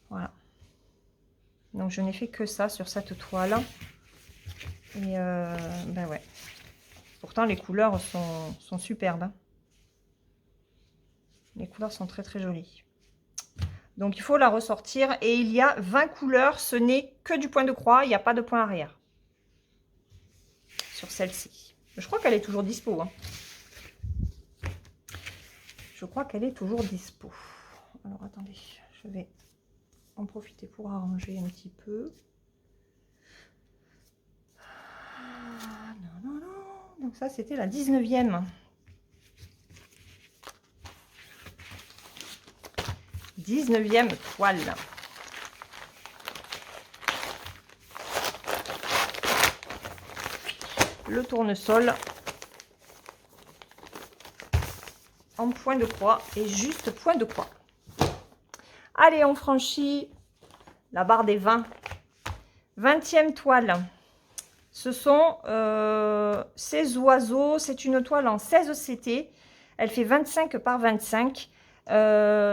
Voilà. Donc je n'ai fait que ça sur cette toile. Et ben ouais. Pourtant les couleurs sont superbes. Hein. Les couleurs sont très très jolies. Donc il faut la ressortir. Et il y a 20 couleurs. Ce n'est que du point de croix. Il n'y a pas de point arrière. Sur celle-ci. Je crois qu'elle est toujours dispo. Hein. Je crois qu'elle est toujours dispo. Alors attendez. Je vais en profiter pour arranger un petit peu. Non, non, non. Donc ça, c'était la 19e. 19e toile. Le tournesol en point de croix et juste point de croix. Allez, on franchit la barre des 20. 20e toile. Ce sont ces oiseaux. C'est une toile en 16 CT. Elle fait 25 par 25.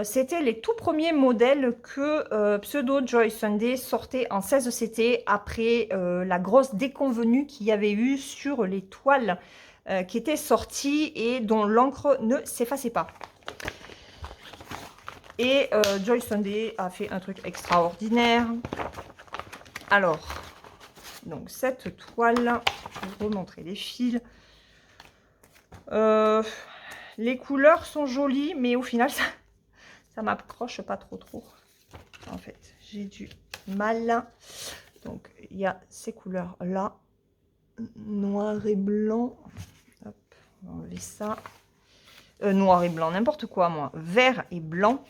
C'était les tout premiers modèles que Pseudo Joy Sunday sortait en 16 CT après la grosse déconvenue qu'il y avait eu sur les toiles qui étaient sorties et dont l'encre ne s'effaçait pas. Et Joy Sunday a fait un truc extraordinaire. Alors, donc cette toile, je vais vous remontrer les fils. Les couleurs sont jolies, mais au final, ça m'accroche pas trop. En fait, j'ai du mal. Donc, il y a ces couleurs-là. Noir et blanc. Hop, on va enlever ça. Noir et blanc, n'importe quoi, moi. Vert et blanc.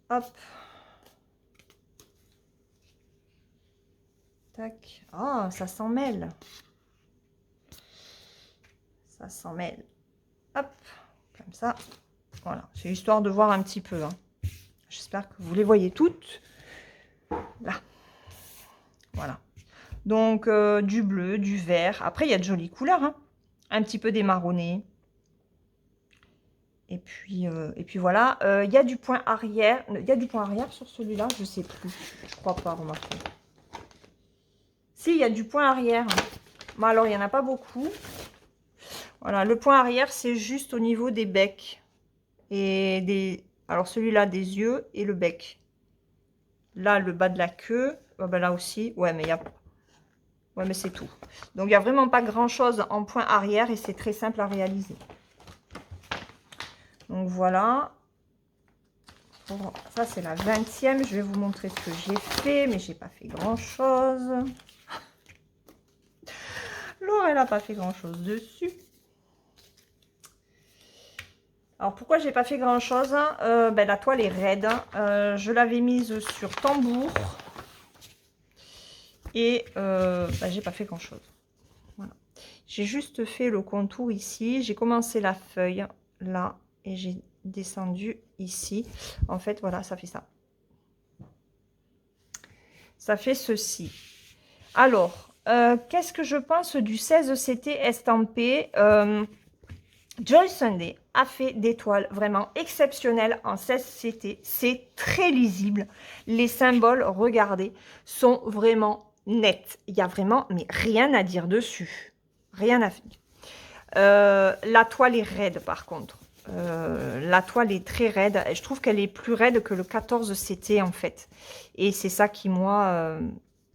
Hop. Tac. Ah, ça s'en mêle. Ça s'en mêle. Hop, comme ça. Voilà, c'est histoire de voir un petit peu. Hein. J'espère que vous les voyez toutes. Là. Voilà. Donc, du bleu, du vert. Après, il y a de jolies couleurs. Hein. Un petit peu démarronné. Et puis voilà. Il y a du point arrière. Il y a du point arrière sur celui-là. Je ne sais plus. Je crois pas, remarquez. Si, il y a du point arrière. Mais alors, il n'y en a pas beaucoup. Voilà, le point arrière, c'est juste au niveau des becs. Et des... Alors, celui-là, des yeux et le bec. Là, le bas de la queue. Oh, ben là aussi. Ouais, mais il y a... Ouais, mais c'est tout. Donc, il n'y a vraiment pas grand-chose en point arrière et c'est très simple à réaliser. Donc, voilà. Bon, ça, c'est la 20e. Je vais vous montrer ce que j'ai fait, mais j'ai pas fait grand-chose. Laure, elle n'a pas fait grand-chose dessus. Alors pourquoi j'ai pas fait grand chose? Ben, la toile est raide. Je l'avais mise sur tambour. Et ben, j'ai pas fait grand chose. Voilà. J'ai juste fait le contour ici. J'ai commencé la feuille là. Et j'ai descendu ici. En fait, voilà, ça fait ça. Ça fait ceci. Alors, qu'est-ce que je pense du 16CT estampé? Joy Sunday a fait des toiles vraiment exceptionnelles en 16CT. C'est très lisible. Les symboles, regardez, sont vraiment nets. Il n'y a vraiment mais rien à dire dessus. Rien à dire. La toile est raide par contre. La toile est très raide. Je trouve qu'elle est plus raide que le 14CT en fait. Et c'est ça qui, moi,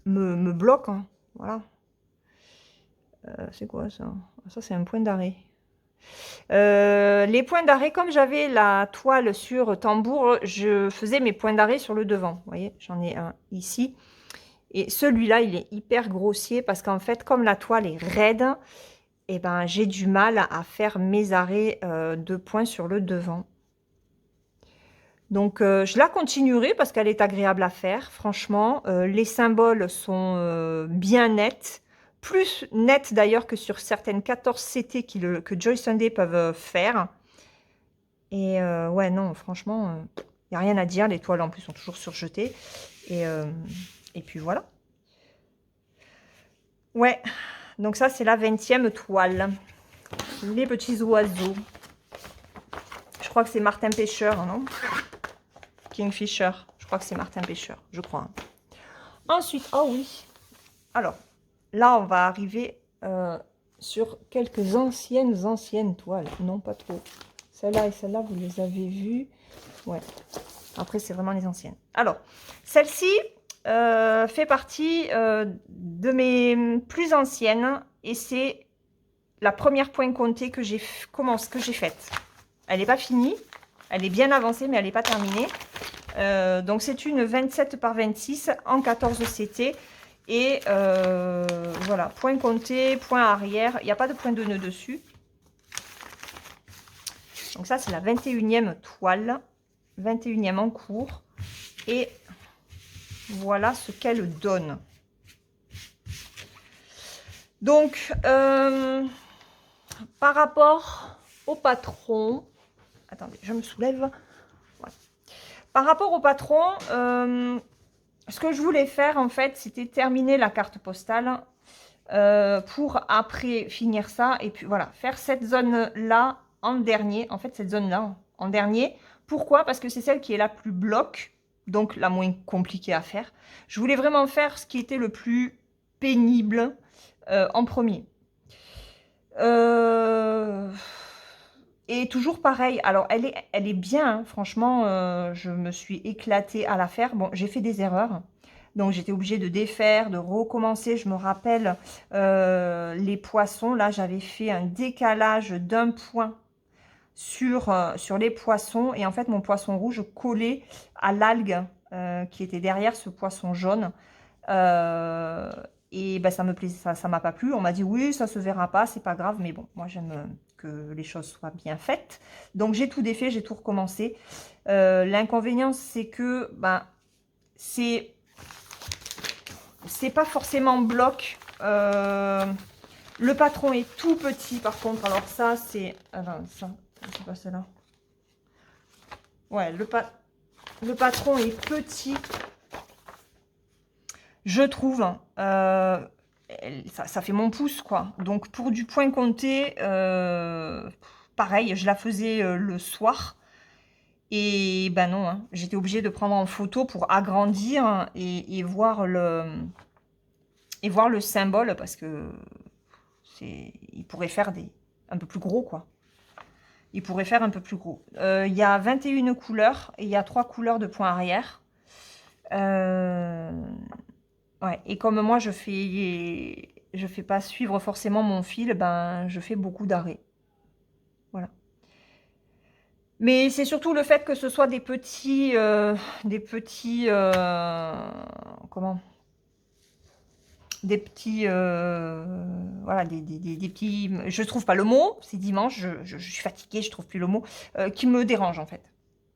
me bloque. Hein. Voilà. C'est quoi ça? Ça, c'est un point d'arrêt. Les points d'arrêt, comme j'avais la toile sur tambour, je faisais mes points d'arrêt sur le devant. Vous voyez, j'en ai un ici. Et celui-là, il est hyper grossier parce qu'en fait, comme la toile est raide, eh ben, j'ai du mal à faire mes arrêts de points sur le devant. Donc, je la continuerai parce qu'elle est agréable à faire, franchement. Les symboles sont bien nets. Plus nets d'ailleurs que sur certaines 14CT que Joy Sunday peuvent faire. Et ouais, non, franchement, il n'y a rien à dire. Les toiles, en plus, sont toujours surjetées. Et puis, voilà. Ouais, donc ça, c'est la 20e toile. Les petits oiseaux. Je crois que c'est Martin Pêcheur, non? Kingfisher. Je crois que c'est Martin Pêcheur, je crois. Ensuite, oh oui. Alors, là, on va arriver sur quelques anciennes toiles. Non, pas trop. Celle-là et celle-là, vous les avez vues. Ouais. Après, c'est vraiment les anciennes. Alors, celle-ci fait partie de mes plus anciennes. Et c'est la première point compté que j'ai faite. Elle n'est pas finie. Elle est bien avancée, mais elle n'est pas terminée. Donc, c'est une 27 par 26 en 14CT. Et voilà, point compté, point arrière. Il n'y a pas de point de nœud dessus. Donc ça, c'est la 21e toile. 21e en cours. Et voilà ce qu'elle donne. Donc, par rapport au patron... Attendez, je me soulève. Voilà. Par rapport au patron, ce que je voulais faire, en fait, c'était terminer la carte postale pour après finir ça. Et puis voilà, faire cette zone-là en dernier. En fait, cette zone-là en dernier. Pourquoi? Parce que c'est celle qui est la plus bloc, donc la moins compliquée à faire. Je voulais vraiment faire ce qui était le plus pénible en premier. Et toujours pareil, alors elle est bien, hein, franchement, je me suis éclatée à la faire. Bon, j'ai fait des erreurs, donc j'étais obligée de défaire, de recommencer. Je me rappelle les poissons, là j'avais fait un décalage d'un point sur les poissons, et en fait mon poisson rouge collait à l'algue qui était derrière ce poisson jaune. Et ben, ça me plaisait, ça m'a pas plu. On m'a dit oui, ça se verra pas, c'est pas grave. Mais bon, moi j'aime que les choses soient bien faites. Donc j'ai tout défait, j'ai tout recommencé. L'inconvénient, c'est que ben, c'est pas forcément bloc. Le patron est tout petit par contre. Alors ça, c'est... Attends, ça, c'est pas celle-là. Ouais, le patron est petit. Je trouve, ça fait mon pouce, quoi. Donc, pour du point compté, pareil, je la faisais le soir. Et ben non, hein, j'étais obligée de prendre en photo pour agrandir et voir le symbole parce que il pourrait faire un peu plus gros, quoi. Il pourrait faire un peu plus gros. Il y a 21 couleurs et il y a 3 couleurs de point arrière. Ouais, et comme moi je fais pas suivre forcément mon fil, ben je fais beaucoup d'arrêts. Voilà. Mais c'est surtout le fait que ce soit des petits comment? des petits, voilà, des petits, je trouve pas le mot, c'est dimanche, je suis fatiguée, je trouve plus le mot, qui me dérange en fait.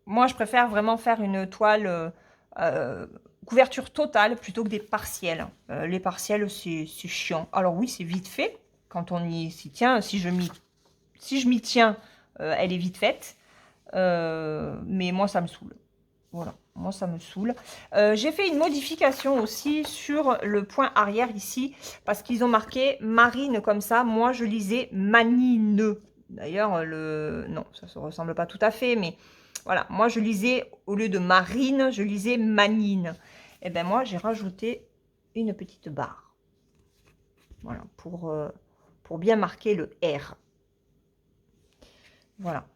Moi, je préfère vraiment faire une toile euh, couverture totale plutôt que des partiels. Les partiels, c'est chiant. Alors oui, c'est vite fait quand on s'y tient. Si je m'y tiens, elle est vite faite. Mais moi, ça me saoule. Voilà, moi ça me saoule. J'ai fait une modification aussi sur le point arrière ici, parce qu'ils ont marqué marine comme ça. Moi je lisais manine. D'ailleurs, non, ça se ressemble pas tout à fait, mais voilà, moi je lisais, au lieu de marine, je lisais manine. Et ben moi j'ai rajouté une petite barre. Voilà, pour bien marquer le R. Voilà.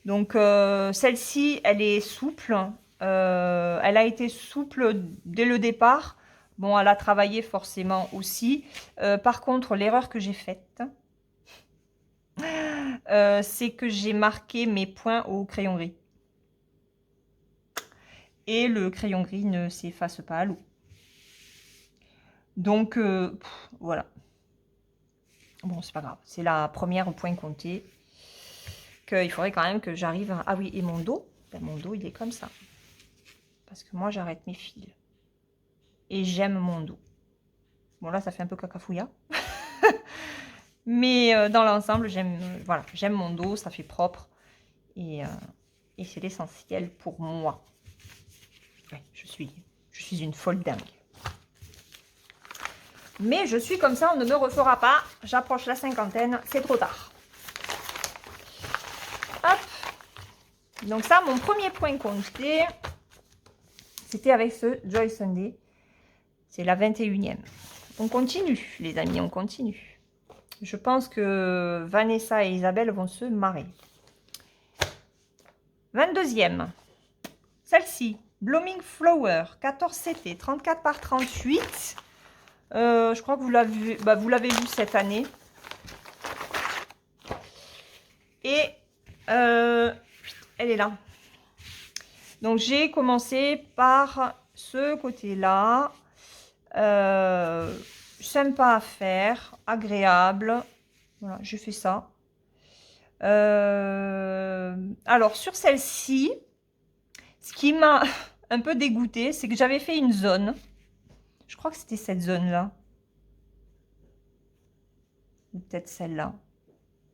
Donc celle-ci, elle est souple. Elle a été souple dès le départ. Bon, elle a travaillé forcément aussi. Par contre, l'erreur que j'ai faite, c'est que j'ai marqué mes points au crayon gris. Et le crayon gris ne s'efface pas à l'eau. Donc voilà. Bon, c'est pas grave. C'est la première au point compté. Qu'il faudrait quand même que j'arrive à... Ah oui, et mon dos, ben, mon dos, il est comme ça. Parce que moi, j'arrête mes fils. Et j'aime mon dos. Bon, là, ça fait un peu cacafouilla. Mais dans l'ensemble, voilà, j'aime mon dos, ça fait propre. Et c'est l'essentiel pour moi. Ouais, je suis une folle dingue. Mais je suis comme ça, on ne me refera pas. J'approche la cinquantaine, c'est trop tard. Hop. Donc ça, mon premier point compté, c'était avec ce Joy Sunday. C'est la 21e. On continue, les amis, on continue. Je pense que Vanessa et Isabelle vont se marrer. 22e. Celle-ci, Blooming Flower, 14 CT, 34 par 38. Je crois que vous l'avez vu cette année. Et elle est là. Donc, j'ai commencé par ce côté-là. Sympa à faire, agréable. Voilà, j'ai fait ça. Alors, sur celle-ci, ce qui m'a un peu dégoûtée, c'est que j'avais fait une zone. Je crois que c'était cette zone-là. Ou peut-être celle-là.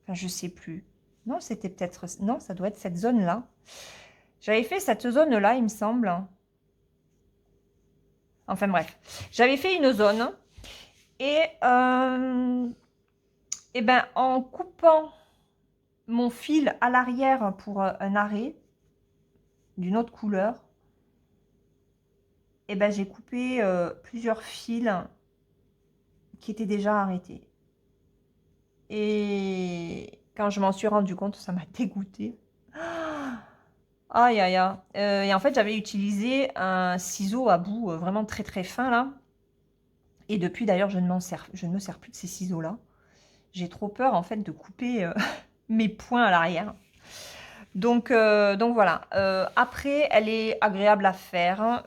Enfin, je sais plus. Non, c'était peut-être... Non, ça doit être cette zone-là. J'avais fait cette zone-là, il me semble. Enfin, bref. J'avais fait une zone. Et, ben, en coupant mon fil à l'arrière pour un arrêt d'une autre couleur, et ben, j'ai coupé plusieurs fils qui étaient déjà arrêtés. Et quand je m'en suis rendu compte, ça m'a dégoûtée. Aïe, aïe, aïe. Et en fait, j'avais utilisé un ciseau à bout vraiment très très fin là. Et depuis d'ailleurs, je ne me sers plus de ces ciseaux-là. J'ai trop peur en fait de couper mes points à l'arrière. Donc voilà. Après, elle est agréable à faire.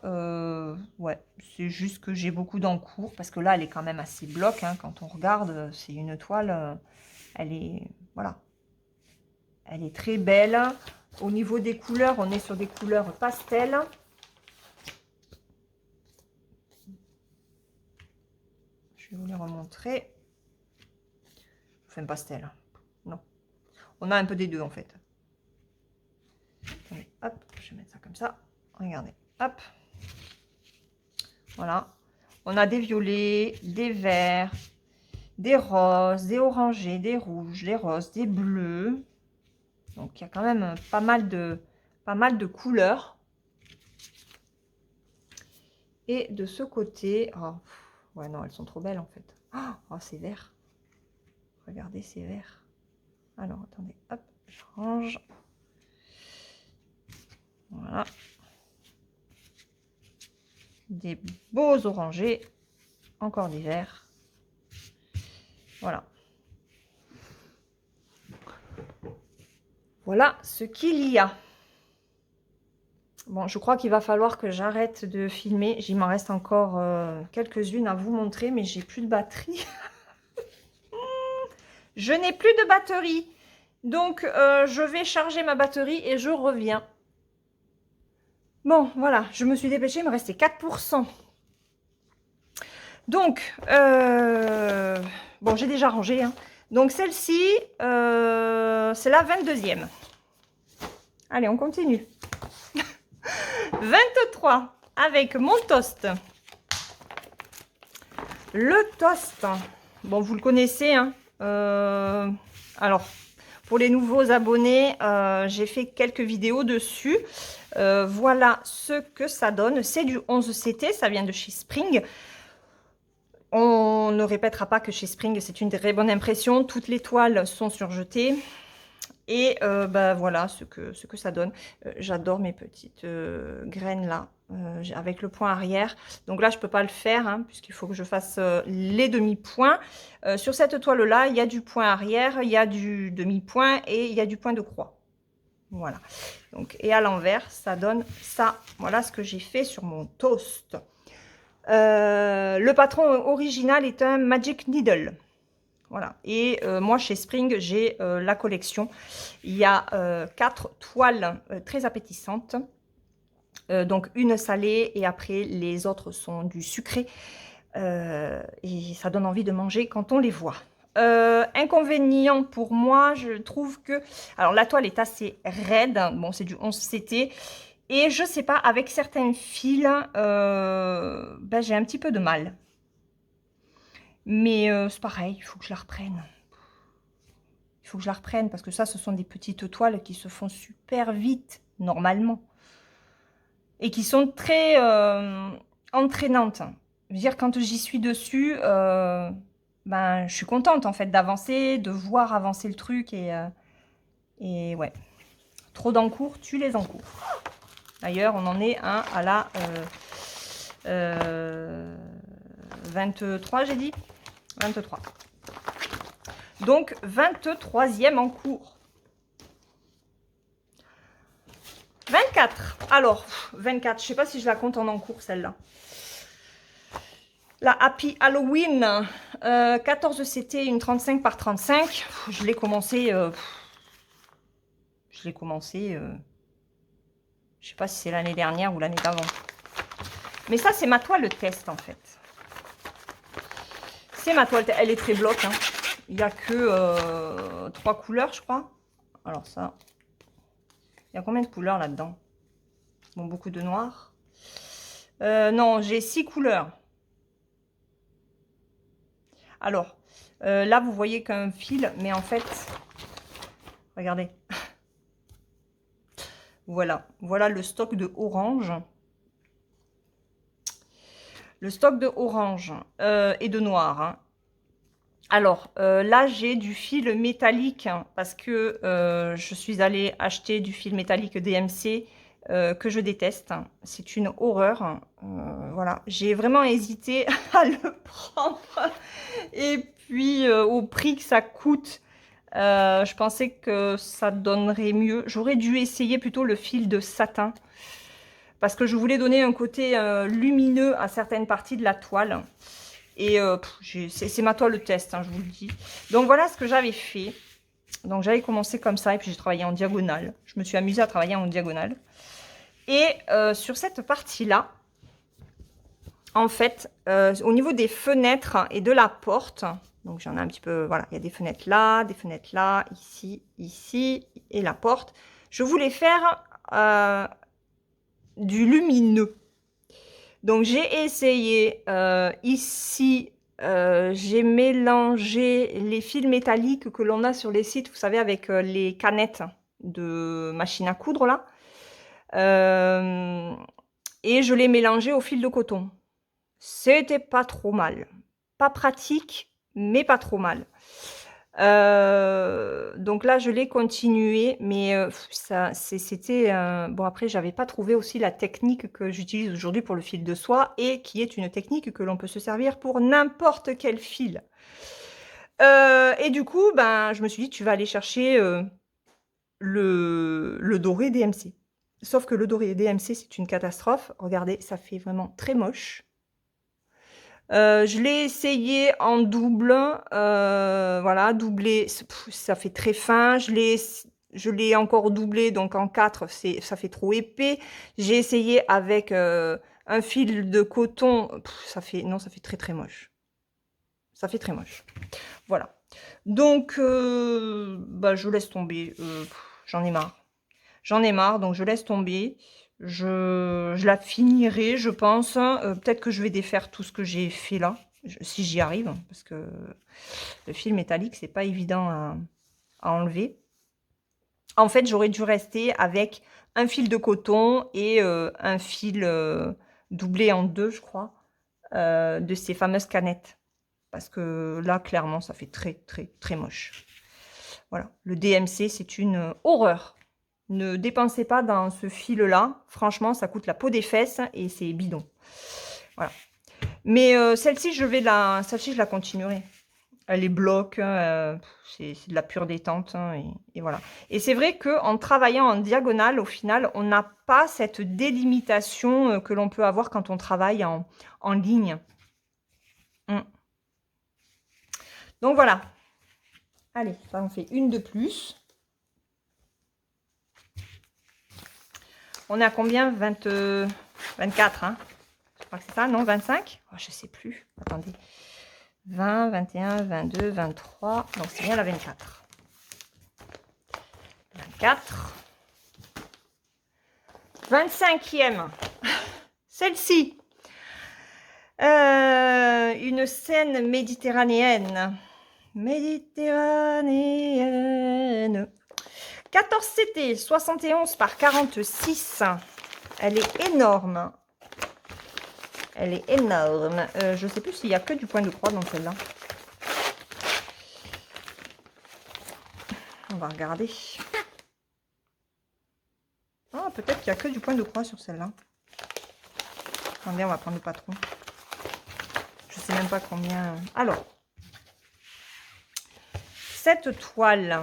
Ouais, c'est juste que j'ai beaucoup d'encours parce que là, elle est quand même assez bloc. Hein, quand on regarde, c'est une toile. Elle est, voilà, elle est très belle. Au niveau des couleurs, on est sur des couleurs pastel. Je vais vous les remontrer. Enfin, pastel. Non. On a un peu des deux, en fait. Attendez, hop, je vais mettre ça comme ça. Regardez, hop. Voilà. On a des violets, des verts, des roses, des orangés, des rouges, des roses, des bleus. Donc, il y a quand même pas mal de couleurs. Et de ce côté... Oh, ouais, non, elles sont trop belles, en fait. Oh, c'est vert. Regardez, c'est vert. Alors, attendez, hop, je range. Voilà. Des beaux orangés. Encore des verts. Voilà. Voilà ce qu'il y a. Bon, je crois qu'il va falloir que j'arrête de filmer. Il m'en reste encore quelques-unes à vous montrer, mais j'ai plus de batterie. Je n'ai plus de batterie. Donc, je vais charger ma batterie et je reviens. Bon, voilà, je me suis dépêchée, il me restait 4%. Donc, bon, j'ai déjà rangé. Hein. Donc, celle-ci, c'est la 22e. Allez, on continue. 23, avec mon toast. Le toast, bon, vous le connaissez. Hein. Alors, pour les nouveaux abonnés, j'ai fait quelques vidéos dessus. Voilà ce que ça donne. C'est du 11CT, ça vient de chez Spring. On ne répétera pas que chez Spring, c'est une très bonne impression. Toutes les toiles sont surjetées. Et bah, voilà ce que ça donne. J'adore mes petites graines là, avec le point arrière. Donc là, je ne peux pas le faire, hein, puisqu'il faut que je fasse les demi-points. Sur cette toile-là, il y a du point arrière, il y a du demi-point et il y a du point de croix. Voilà. Donc, et à l'envers, ça donne ça. Voilà ce que j'ai fait sur mon toast. Le patron original est un Magic Needle. Voilà. Et moi, chez Spring, j'ai la collection. Il y a 4 toiles très appétissantes. Donc, une salée et après, les autres sont du sucré. Et ça donne envie de manger quand on les voit. Inconvénient pour moi, je trouve que... Alors, la toile est assez raide. Bon, c'est du 11CT. Et je sais pas, avec certains fils, ben, j'ai un petit peu de mal. Mais c'est pareil, il faut que je la reprenne. Il faut que je la reprenne parce que ça, ce sont des petites toiles qui se font super vite, normalement. Et qui sont très entraînantes. Je veux dire, quand j'y suis dessus, ben, je suis contente en fait d'avancer, de voir avancer le truc. Et ouais, trop d'encours, tue les encours. D'ailleurs, on en est à la 23, j'ai dit 23. Donc, 23e en cours. 24. Alors, 24, je ne sais pas si je la compte en encours, celle-là. La Happy Halloween, 14 CT, une 35 par 35. Je l'ai commencé... je ne sais pas si c'est l'année dernière ou l'année d'avant. Mais ça, c'est ma toile test, en fait. C'est ma toile test. Elle est très bloque, hein. Il n'y a que 3 couleurs, je crois. Alors ça... Il y a combien de couleurs là-dedans? Bon, beaucoup de noir. Non, j'ai 6 couleurs. Alors, là, vous voyez qu'un fil, mais en fait, regardez. Voilà, voilà le stock de orange. Le stock de orange et de noir. Hein. Alors, là, j'ai du fil métallique hein, parce que je suis allée acheter du fil métallique DMC que je déteste. C'est une horreur. Voilà, j'ai vraiment hésité à le prendre. Et puis, au prix que ça coûte, je pensais que ça donnerait mieux. J'aurais dû essayer plutôt le fil de satin parce que je voulais donner un côté lumineux à certaines parties de la toile. Et c'est ma toile test, hein, je vous le dis. Donc voilà ce que j'avais fait. Donc j'avais commencé comme ça et puis j'ai travaillé en diagonale. Je me suis amusée à travailler en diagonale. Et sur cette partie-là, en fait, au niveau des fenêtres et de la porte, donc j'en ai un petit peu, voilà, il y a des fenêtres là, ici, ici, et la porte. Je voulais faire du lumineux. Donc j'ai essayé ici, j'ai mélangé les fils métalliques que l'on a sur les sites, vous savez, avec les canettes de machine à coudre là. Et je l'ai mélangé au fil de coton. C'était pas trop mal. Pas pratique, mais pas trop mal. Donc là, je l'ai continué, mais c'était... bon, après, j'avais pas trouvé aussi la technique que j'utilise aujourd'hui pour le fil de soie et qui est une technique que l'on peut se servir pour n'importe quel fil. Et du coup, ben, je me suis dit, tu vas aller chercher le doré DMC. Sauf que le doré DMC, c'est une catastrophe. Regardez, ça fait vraiment très moche. Je l'ai essayé en double, voilà, doublé, ça fait très fin. Je l'ai encore doublé, donc en 4, ça fait trop épais. J'ai essayé avec un fil de coton, ça fait, non, ça fait très très moche. Ça fait très moche. Voilà. Donc, bah, je laisse tomber. J'en ai marre. J'en ai marre, donc je laisse tomber. Je la finirai, je pense. Peut-être que je vais défaire tout ce que j'ai fait là, si j'y arrive, parce que le fil métallique, c'est pas évident à enlever. En fait, j'aurais dû rester avec un fil de coton et un fil doublé en deux, je crois, de ces fameuses canettes. Parce que là, clairement, ça fait très, très, très moche. Voilà, le DMC, c'est une horreur. Ne dépensez pas dans ce fil-là. Franchement, ça coûte la peau des fesses et c'est bidon. Voilà. Mais celle-ci, celle-ci, je la continuerai. Elle est bloc, c'est de la pure détente, hein, et voilà. Et c'est vrai qu'en travaillant en diagonale, au final, on n'a pas cette délimitation que l'on peut avoir quand on travaille en ligne. Donc voilà. Allez, ça en fait une de plus. On est à combien? 24, hein? Je crois que c'est ça, non? 25? Oh, je sais plus. Attendez. 20, 21, 22, 23. Donc c'est bien la 24. 24. 25e. Celle-ci. Une scène méditerranéenne. Méditerranéenne. 14 CT, 71 par 46. Elle est énorme. Elle est énorme. Je ne sais plus s'il n'y a que du point de croix dans celle-là. On va regarder. Ah, peut-être qu'il n'y a que du point de croix sur celle-là. Attendez, on va prendre le patron. Je ne sais même pas combien. Alors, cette toile.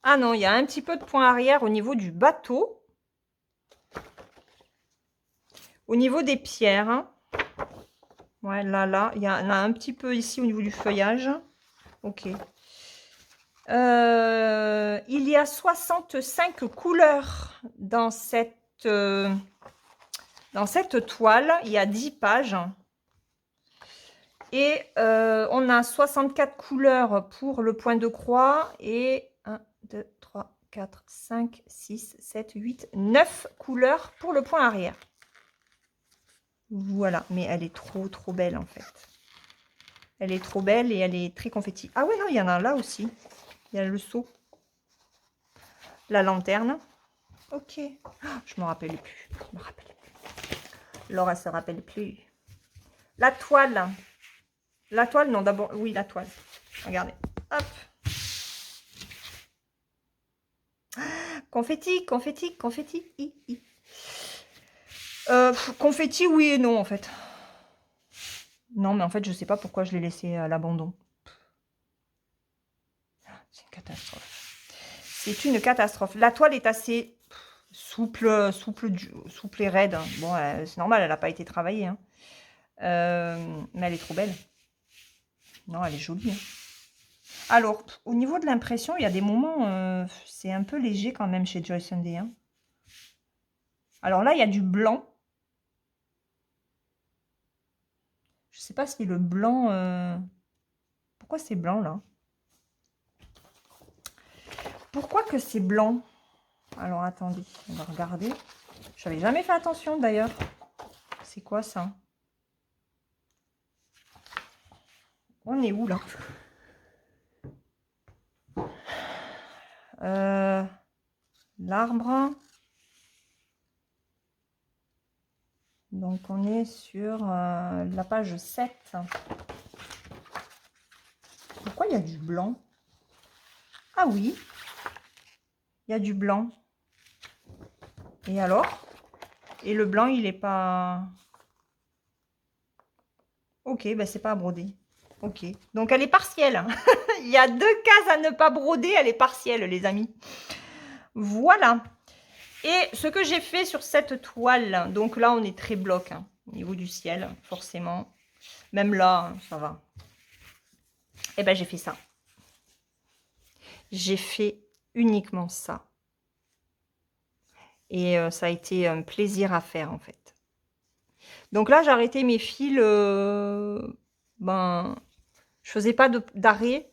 Ah non, il y a un petit peu de point arrière au niveau du bateau. Au niveau des pierres. Ouais, là, il y en a un petit peu ici au niveau du feuillage. Ok. Il y a 65 couleurs dans cette toile. Il y a 10 pages. Et on a 64 couleurs pour le point de croix. Et 1, 2, 3, 4, 5, 6, 7, 8, 9 couleurs pour le point arrière. Voilà, mais elle est trop trop belle en fait. Elle est trop belle et elle est très confetti. Ah ouais, non, il y en a là aussi. Il y a le seau. La lanterne. Ok. Oh, je me rappelle plus. Je me rappelle plus. Laura se rappelle plus. La toile. La toile, non, d'abord. Oui, la toile. Regardez. Hop. Confetti, confetti, confetti. Confetti, oui et non, en fait. Non, mais en fait, je sais pas pourquoi je l'ai laissé à l'abandon. C'est une catastrophe. C'est une catastrophe. La toile est assez souple et raide. Bon, c'est normal, elle n'a pas été travaillée. Hein. Mais elle est trop belle. Non, elle est jolie. Hein. Alors, au niveau de l'impression, il y a des moments, c'est un peu léger quand même chez Joyce Sunday. Hein. Alors là, il y a du blanc. Je sais pas si le blanc... Pourquoi c'est blanc là? Pourquoi que c'est blanc? Alors attendez, on va regarder. Je n'avais jamais fait attention d'ailleurs. C'est quoi ça? On est où là? L'arbre. Donc on est sur la page 7. Pourquoi il y a du blanc? Ah oui, il y a du blanc. Et alors? Et le blanc, il est pas... Ok, ben c'est pas à broder. Ok, donc elle est partielle. Il y a 2 cases à ne pas broder, elle est partielle, les amis. Voilà. Et ce que j'ai fait sur cette toile, donc là, on est très bloc, hein, au niveau du ciel, forcément. Même là, ça va. Eh ben, j'ai fait ça. J'ai fait uniquement ça. Et ça a été un plaisir à faire, en fait. Donc là, j'ai arrêté mes fils, ben, je faisais pas d'arrêt.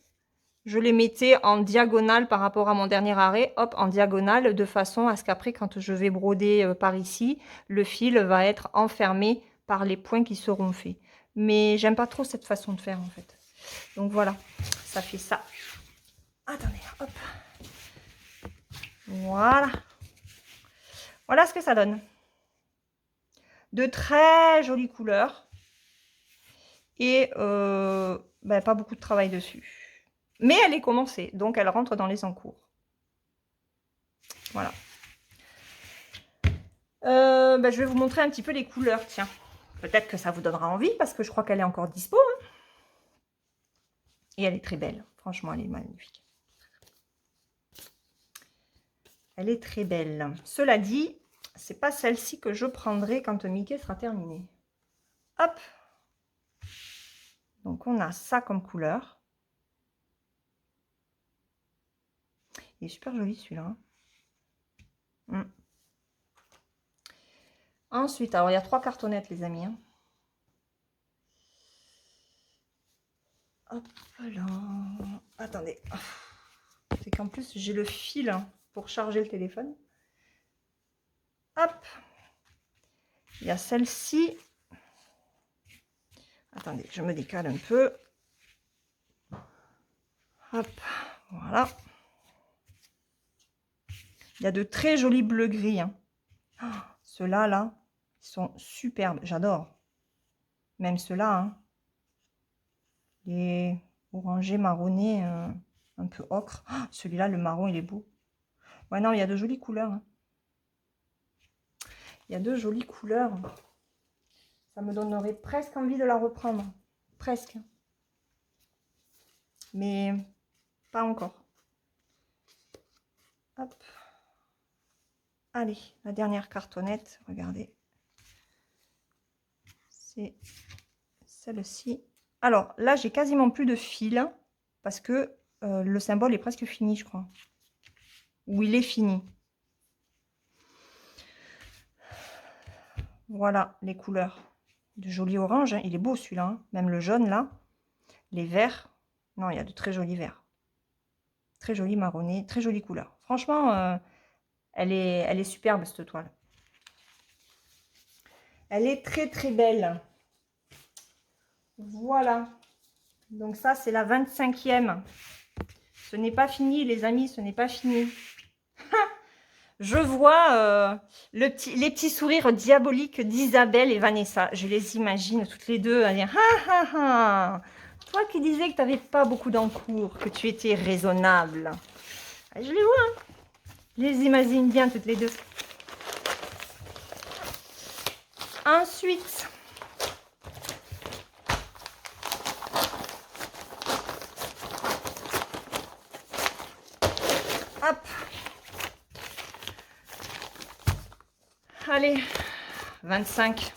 Je les mettais en diagonale par rapport à mon dernier arrêt, hop, en diagonale, de façon à ce qu'après, quand je vais broder par ici, le fil va être enfermé par les points qui seront faits. Mais j'aime pas trop cette façon de faire, en fait. Donc voilà, ça fait ça. Attendez, hop. Voilà. Voilà ce que ça donne. De très jolies couleurs. Et ben, pas beaucoup de travail dessus. Mais elle est commencée, donc elle rentre dans les encours. Voilà. Ben, je vais vous montrer un petit peu les couleurs, tiens. Peut-être que ça vous donnera envie, parce que je crois qu'elle est encore dispo. Hein. Et elle est très belle. Franchement, elle est magnifique. Elle est très belle. Cela dit, c'est pas celle-ci que je prendrai quand Mickey sera terminé. Hop. Donc, on a ça comme couleur. Il est super joli, celui-là. Hein. Ensuite, alors, il y a 3 cartonnettes, les amis. Hein. Hop là. Attendez. C'est qu'en plus, j'ai le fil pour charger le téléphone. Hop. Il y a celle-ci. Attendez, je me décale un peu. Hop, voilà. Il y a de très jolis bleu-gris. Hein. Oh, ceux-là, là, ils sont superbes. J'adore. Même ceux-là. Hein. Les orangés marronnés, un peu ocre. Oh, celui-là, le marron, il est beau. Ouais, non, il y a de jolies couleurs. Hein. Il y a de jolies couleurs. Ça me donnerait presque envie de la reprendre. Presque. Mais pas encore. Hop. Allez, la dernière cartonnette, regardez. C'est celle-ci. Alors, là, j'ai quasiment plus de fil parce que le symbole est presque fini, je crois. Ou il est fini. Voilà les couleurs. De jolis oranges. Hein. Il est beau celui-là. Hein. Même le jaune, là. Les verts. Non, il y a de très jolis verts. Très jolis marronnés. Très jolies couleurs. Franchement, elle est superbe, cette toile. Elle est très, très belle. Voilà. Donc ça, c'est la 25e. Ce n'est pas fini, les amis, ce n'est pas fini. Je vois les petits sourires diaboliques d'Isabelle et Vanessa. Je les imagine toutes les deux à dire « Ah ah ah ! Toi qui disais que tu n'avais pas beaucoup d'encours, que tu étais raisonnable. » Je les vois, hein. Je les imagine bien toutes les deux. Ensuite, hop. Allez, 25.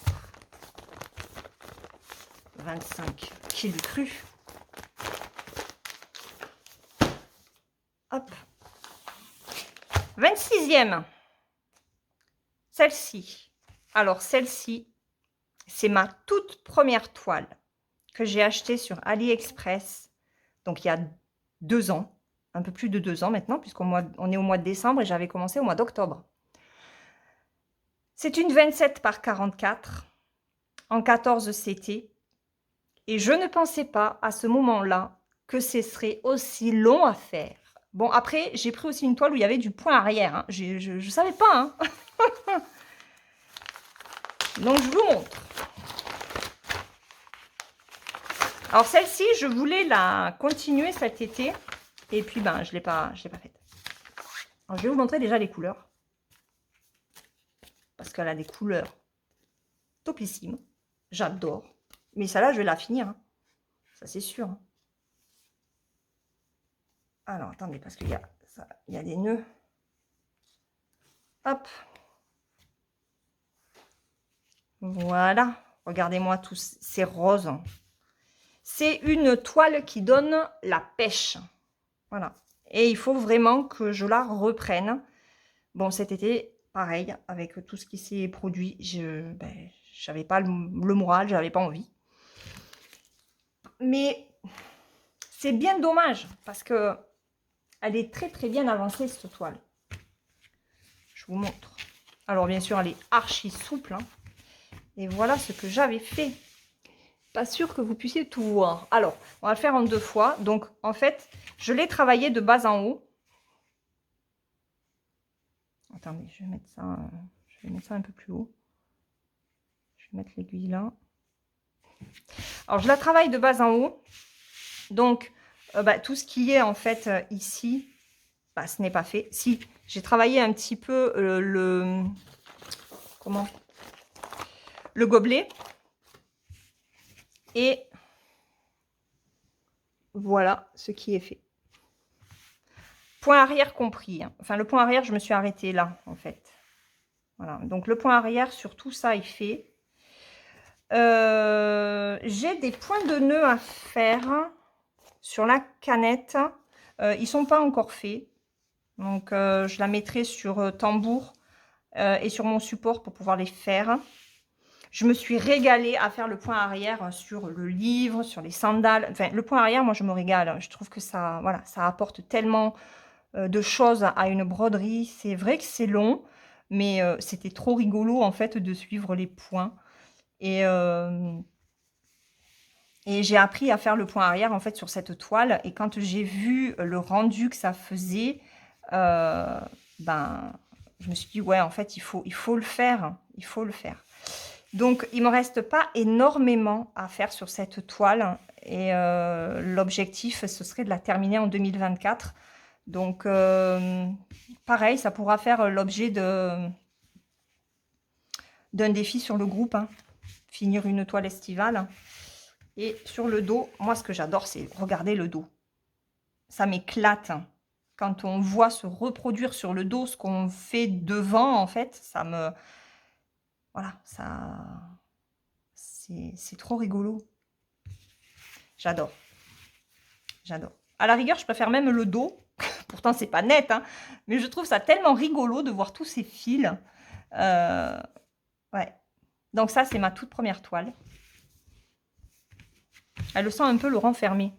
25. Qui l'eût cru? Hop. 26e. Celle-ci. Alors, celle-ci, c'est ma toute première toile que j'ai achetée sur AliExpress. Donc, il y a 2 ans. Un peu plus de 2 ans maintenant, puisqu'on est au mois de décembre et j'avais commencé au mois d'octobre. C'est une 27 par 44 en 14 CT. Et je ne pensais pas à ce moment-là que ce serait aussi long à faire. Bon, après, j'ai pris aussi une toile où il y avait du point arrière. Hein. Je ne savais pas. Hein. Donc, je vous montre. Alors, celle-ci, je voulais la continuer cet été. Et puis, ben, je ne l'ai pas faite. Alors, je vais vous montrer déjà les couleurs. Parce qu'elle a des couleurs topissimes. J'adore. Mais celle-là, je vais la finir. Hein. ça c'est sûr. Alors, attendez, parce qu'il y a, il y a des nœuds. Hop. Voilà. Regardez-moi tous ces roses. C'est une toile qui donne la pêche. Voilà. Et il faut vraiment que je la reprenne. Bon, cet été, pareil, avec tout ce qui s'est produit, je n'avais pas le moral, je n'avais pas envie. Mais c'est bien dommage parce que elle est très très bien avancée cette toile. Je vous montre. Alors bien sûr, elle est archi souple. Hein. Et voilà ce que j'avais fait. Pas sûr que vous puissiez tout voir. Alors, on va le faire en 2 fois. Donc, en fait, je l'ai travaillé de bas en haut. Attendez, je vais mettre ça un peu plus haut. Je vais mettre l'aiguille là. Alors, je la travaille de bas en haut. Donc, tout ce qui est en fait ici, ce n'est pas fait. Si, j'ai travaillé un petit peu le gobelet. Et voilà ce qui est fait. Point arrière compris. Hein. Enfin, le point arrière, je me suis arrêtée là, en fait. Voilà. Donc, le point arrière, sur tout ça, est fait. J'ai des points de nœud à faire sur la canette. Ils ne sont pas encore faits. Donc, je la mettrai sur tambour et sur mon support pour pouvoir les faire. Je me suis régalée à faire le point arrière sur le livre, sur les sandales. Enfin, le point arrière, moi, je me régale. Je trouve que ça, voilà, ça apporte tellement de choses à une broderie. C'est vrai que c'est long, mais c'était trop rigolo, en fait, de suivre les points. Et j'ai appris à faire le point arrière, en fait, sur cette toile. Et quand j'ai vu le rendu que ça faisait, je me suis dit, ouais, en fait, il faut le faire. Il faut le faire. Donc, il ne me reste pas énormément à faire sur cette toile. Et l'objectif, ce serait de la terminer en 2024. Donc, pareil, ça pourra faire l'objet d'un défi sur le groupe. Hein. Finir une toile estivale. Et sur le dos, moi, ce que j'adore, c'est regarder le dos. Ça m'éclate. Quand on voit se reproduire sur le dos ce qu'on fait devant, en fait, ça me... Voilà, ça... C'est trop rigolo. J'adore. J'adore. À la rigueur, je préfère même le dos. Pourtant, c'est pas net, hein, mais je trouve ça tellement rigolo de voir tous ces fils. Ouais. Donc ça, c'est ma toute première toile. Elle le sent un peu le renfermer.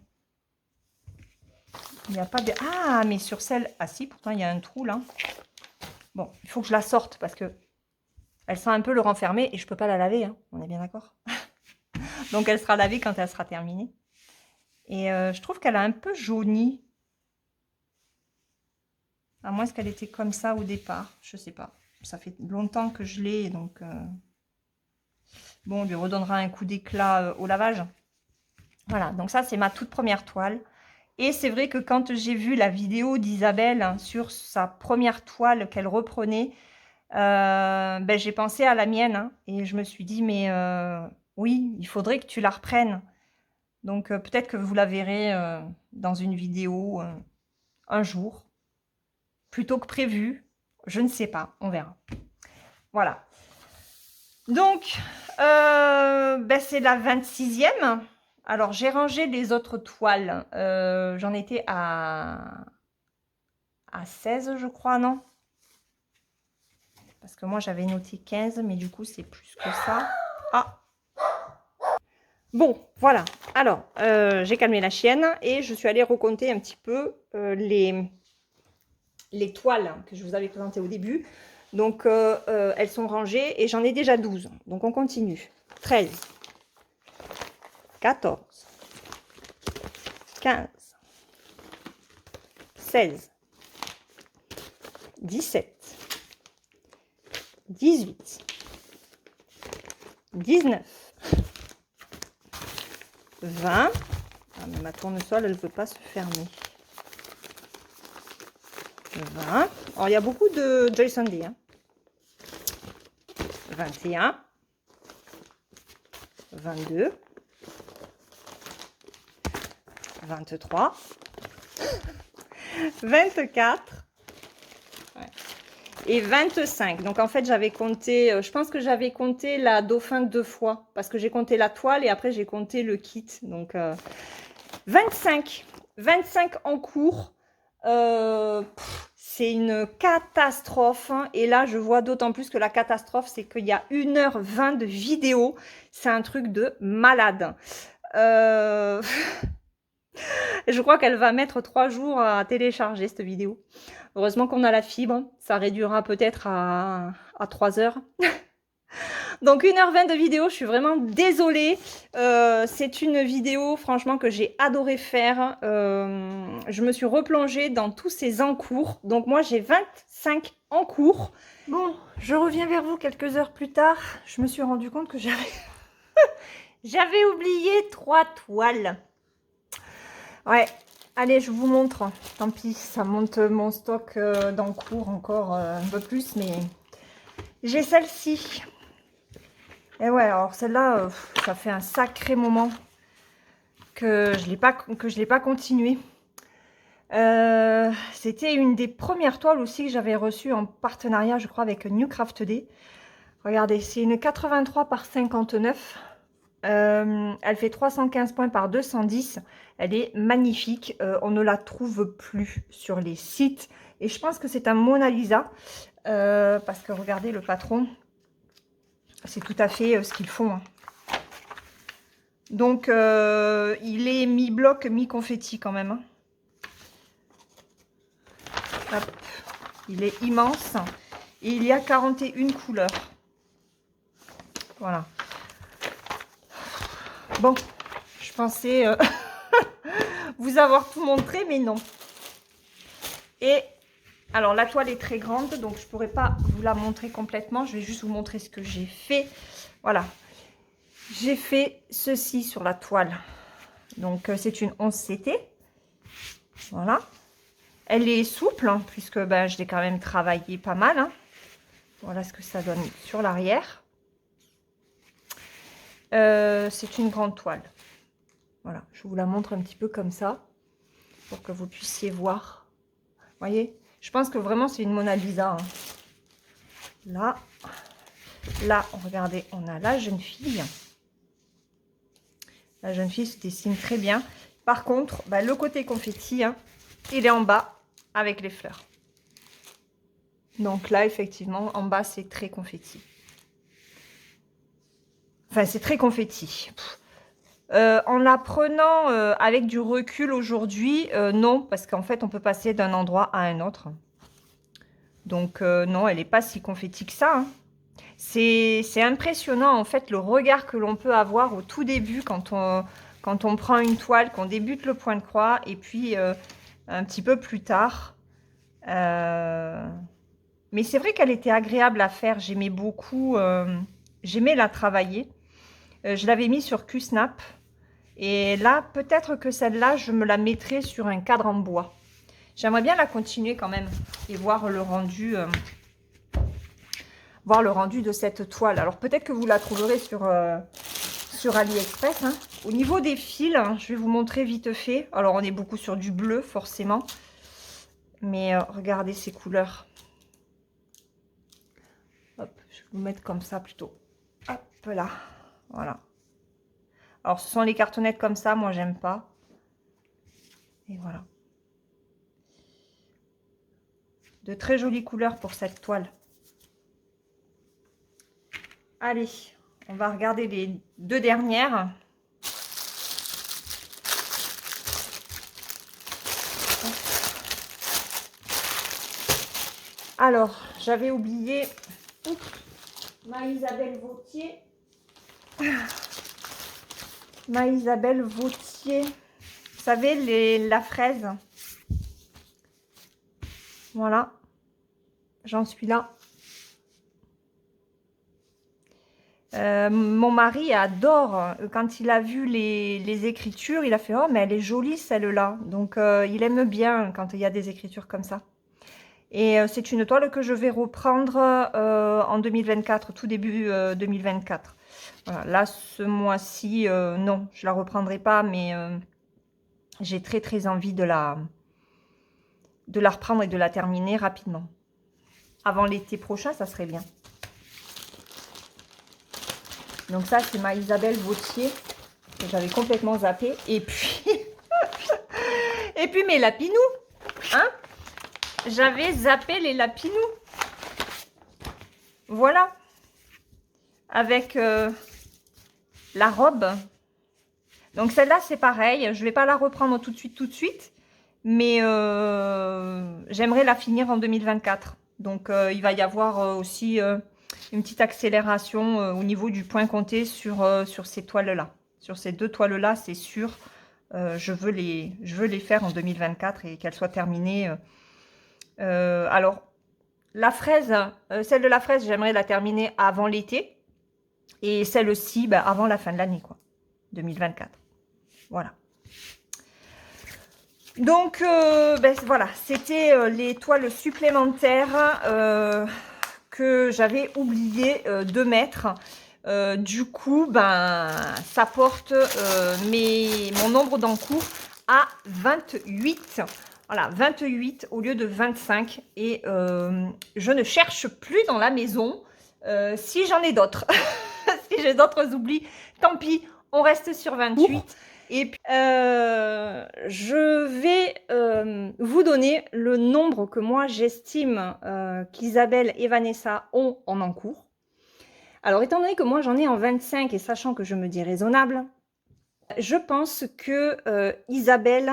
Il n'y a pas de... Ah, mais sur celle... Ah si, pourtant, il y a un trou là. Bon, il faut que je la sorte parce que elle sent un peu le renfermer et je ne peux pas la laver. Hein. On est bien d'accord. Donc, elle sera lavée quand elle sera terminée. Et je trouve qu'elle a un peu jauni. À moins qu'elle était comme ça au départ. Je ne sais pas. Ça fait longtemps que je l'ai. Donc, bon, on lui redonnera un coup d'éclat au lavage. Voilà. Donc, ça, c'est ma toute première toile. Et c'est vrai que quand j'ai vu la vidéo d'Isabelle sur sa première toile qu'elle reprenait, j'ai pensé à la mienne. Hein, et je me suis dit, mais oui, il faudrait que tu la reprennes. Donc, peut-être que vous la verrez dans une vidéo un jour. Plutôt que prévu. Je ne sais pas. On verra. Voilà. Donc, c'est la 26e. Alors, j'ai rangé les autres toiles. J'en étais à 16, je crois, non? Parce que moi, j'avais noté 15, mais du coup, c'est plus que ça. Ah! Bon, voilà. Alors, j'ai calmé la chienne et je suis allée recompter un petit peu les toiles que je vous avais présentées au début. Donc, elles sont rangées et j'en ai déjà 12. Donc, on continue. 13, 14, 15, 16, 17, 18, 19, 20. Ah, mais ma tournesol, elle ne veut pas se fermer. 20. Alors, il y a beaucoup de Joyce Sunday. Hein. 21, 22, 23, 24 ouais, et 25. Donc en fait, j'avais compté, je pense que j'avais compté la dauphin 2 fois, parce que j'ai compté la toile et après j'ai compté le kit. Donc 25 en cours. C'est une catastrophe, hein. Et là, je vois d'autant plus que la catastrophe, c'est qu'il y a 1h20 de vidéo. C'est un truc de malade. Je crois qu'elle va mettre 3 jours à télécharger cette vidéo. Heureusement qu'on a la fibre. Ça réduira peut-être à 3 heures. Donc 1h20 de vidéo, je suis vraiment désolée. C'est une vidéo franchement que j'ai adoré faire. Je me suis replongée dans tous ces encours. Donc moi j'ai 25 encours. Bon, je reviens vers vous quelques heures plus tard. Je me suis rendu compte que j'avais oublié 3 toiles. Ouais, allez, je vous montre. Tant pis, ça monte mon stock d'encours encore un peu plus, mais j'ai celle-ci. Et ouais, alors celle-là, ça fait un sacré moment que je l'ai pas continué. C'était une des premières toiles aussi que j'avais reçues en partenariat, je crois, avec New Craft Day. Regardez, c'est une 83 par 59. Elle fait 315 points par 210. Elle est magnifique. On ne la trouve plus sur les sites. Et je pense que c'est un Mona Lisa. Parce que regardez le patron. C'est tout à fait ce qu'ils font. Hein. Donc, il est mi-bloc, mi-confetti quand même. Hein. Hop. Il est immense. Et il y a 41 couleurs. Voilà. Bon, je pensais vous avoir tout montré, mais non. Et alors, la toile est très grande, donc je ne pourrais pas vous la montrer complètement. Je vais juste vous montrer ce que j'ai fait. Voilà. J'ai fait ceci sur la toile. Donc, c'est une 11 CT. Voilà. Elle est souple, hein, puisque ben, je l'ai quand même travaillé pas mal. Hein. Voilà ce que ça donne sur l'arrière. C'est une grande toile. Voilà, je vous la montre un petit peu comme ça, pour que vous puissiez voir. Vous voyez, je pense que vraiment c'est une Mona Lisa. Hein. Là, regardez, on a la jeune fille. La jeune fille se dessine très bien. Par contre, bah, le côté confetti, hein, il est en bas avec les fleurs. Donc là, effectivement, en bas, c'est très confetti. Enfin, c'est très confetti. En la prenant avec du recul aujourd'hui, non, parce qu'en fait, on peut passer d'un endroit à un autre. Donc, non, elle n'est pas si confetti que ça. Hein. C'est impressionnant, en fait, le regard que l'on peut avoir au tout début quand on prend une toile, qu'on débute le point de croix, et puis un petit peu plus tard. Mais c'est vrai qu'elle était agréable à faire. J'aimais beaucoup, j'aimais la travailler. Je l'avais mis sur Q-Snap. Et là, peut-être que celle-là, je me la mettrai sur un cadre en bois. J'aimerais bien la continuer quand même et voir le rendu de cette toile. Alors, peut-être que vous la trouverez sur AliExpress. Hein. Au niveau des fils, hein, je vais vous montrer vite fait. Alors, on est beaucoup sur du bleu, forcément. Mais regardez ces couleurs. Hop, je vais vous mettre comme ça plutôt. Hop là, voilà. Alors, ce sont les cartonnettes comme ça, moi, j'aime pas. Et voilà. De très jolies couleurs pour cette toile. Allez, on va regarder les 2 dernières. Alors, j'avais oublié ma Isabelle Vautier. Ma Isabelle Vautier. Vous savez, la fraise. Voilà. J'en suis là. Mon mari adore. Quand il a vu les écritures, il a fait « Oh, mais elle est jolie celle-là ». Donc, il aime bien quand il y a des écritures comme ça. Et c'est une toile que je vais reprendre en 2024, tout début 2024. Voilà, là, ce mois-ci, non, je la reprendrai pas, mais J'ai très, très envie de la reprendre et de la terminer rapidement. Avant l'été prochain, ça serait bien. Donc ça, c'est ma Isabelle Vautier, que j'avais complètement zappé. Et puis, et puis mes lapinous, hein. J'avais zappé les lapinous. Voilà. Avec la robe. Donc celle-là, c'est pareil. Je ne vais pas la reprendre tout de suite. Mais j'aimerais la finir en 2024. Donc il va y avoir aussi une petite accélération au niveau du point compté sur ces toiles-là. Sur ces deux toiles-là, c'est sûr. Je veux les faire en 2024 et qu'elles soient terminées. Alors, la fraise, celle de la fraise, j'aimerais la terminer avant l'été. Et celle-ci, bah, avant la fin de l'année, quoi. 2024. Voilà. Donc, ben, voilà, c'était les toiles supplémentaires que j'avais oublié de mettre. Du coup, ben, ça porte mon nombre d'encours à 28. Voilà, 28 au lieu de 25. Et je ne cherche plus dans la maison si j'en ai d'autres. Si j'ai d'autres oublis, tant pis, on reste sur 28. Ouh. Et puis, je vais vous donner le nombre que moi j'estime qu'Isabelle et Vanessa ont en encours. Alors, étant donné que moi j'en ai en 25 et sachant que je me dis raisonnable, je pense que Isabelle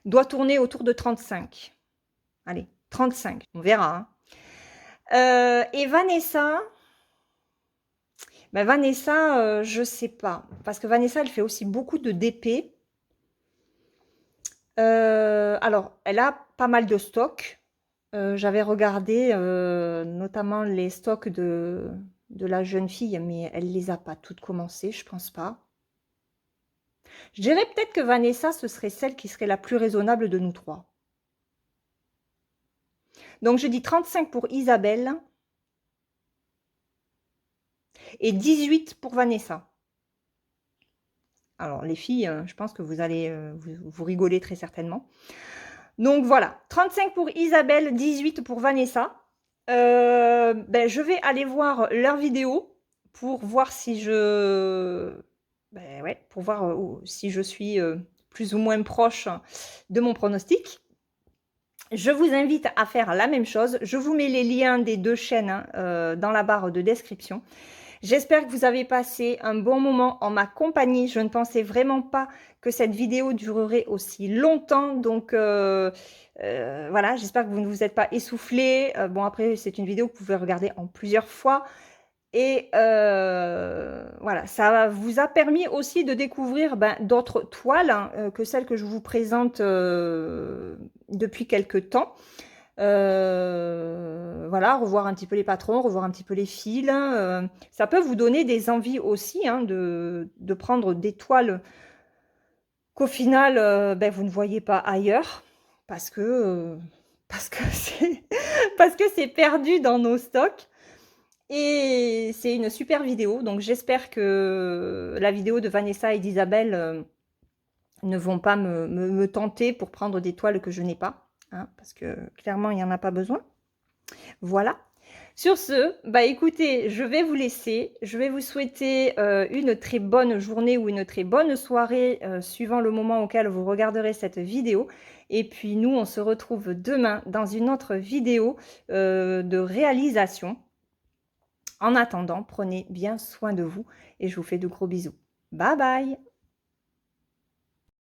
doit tourner autour de 35. Allez, 35, on verra. Hein. Et Vanessa... Ben Vanessa, je sais pas. Parce que Vanessa, elle fait aussi beaucoup de DP. Alors, elle a pas mal de stocks. J'avais regardé notamment les stocks de la jeune fille, mais elle les a pas toutes commencées, je pense pas. Je dirais peut-être que Vanessa, ce serait celle qui serait la plus raisonnable de nous trois. Donc, je dis 35 pour Isabelle. Et 18 pour Vanessa. Alors, les filles, je pense que vous allez vous rigoler très certainement. Donc, voilà. 35 pour Isabelle, 18 pour Vanessa. Ben, je vais aller voir leur vidéo pour voir si je... Ben, ouais, pour voir si je suis plus ou moins proche de mon pronostic. Je vous invite à faire la même chose. Je vous mets les liens des deux chaînes dans la barre de description. J'espère que vous avez passé un bon moment en ma compagnie. Je ne pensais vraiment pas que cette vidéo durerait aussi longtemps. Donc, voilà, j'espère que vous ne vous êtes pas essoufflés. Bon, après, c'est une vidéo que vous pouvez regarder en plusieurs fois. Et voilà, ça vous a permis aussi de découvrir d'autres toiles que celles que je vous présente depuis quelques temps. Voilà, revoir un petit peu les patrons, revoir un petit peu les fils. Ça peut vous donner des envies aussi hein, de prendre des toiles qu'au final, vous ne voyez pas ailleurs parce que c'est perdu dans nos stocks. Et c'est une super vidéo, donc j'espère que la vidéo de Vanessa et d'Isabelle ne vont pas me tenter pour prendre des toiles que je n'ai pas. Hein, parce que clairement, il n'y en a pas besoin. Voilà. Sur ce, écoutez, je vais vous laisser. Je vais vous souhaiter une très bonne journée ou une très bonne soirée suivant le moment auquel vous regarderez cette vidéo. Et puis nous, on se retrouve demain dans une autre vidéo de réalisation. En attendant, prenez bien soin de vous et je vous fais de gros bisous. Bye bye!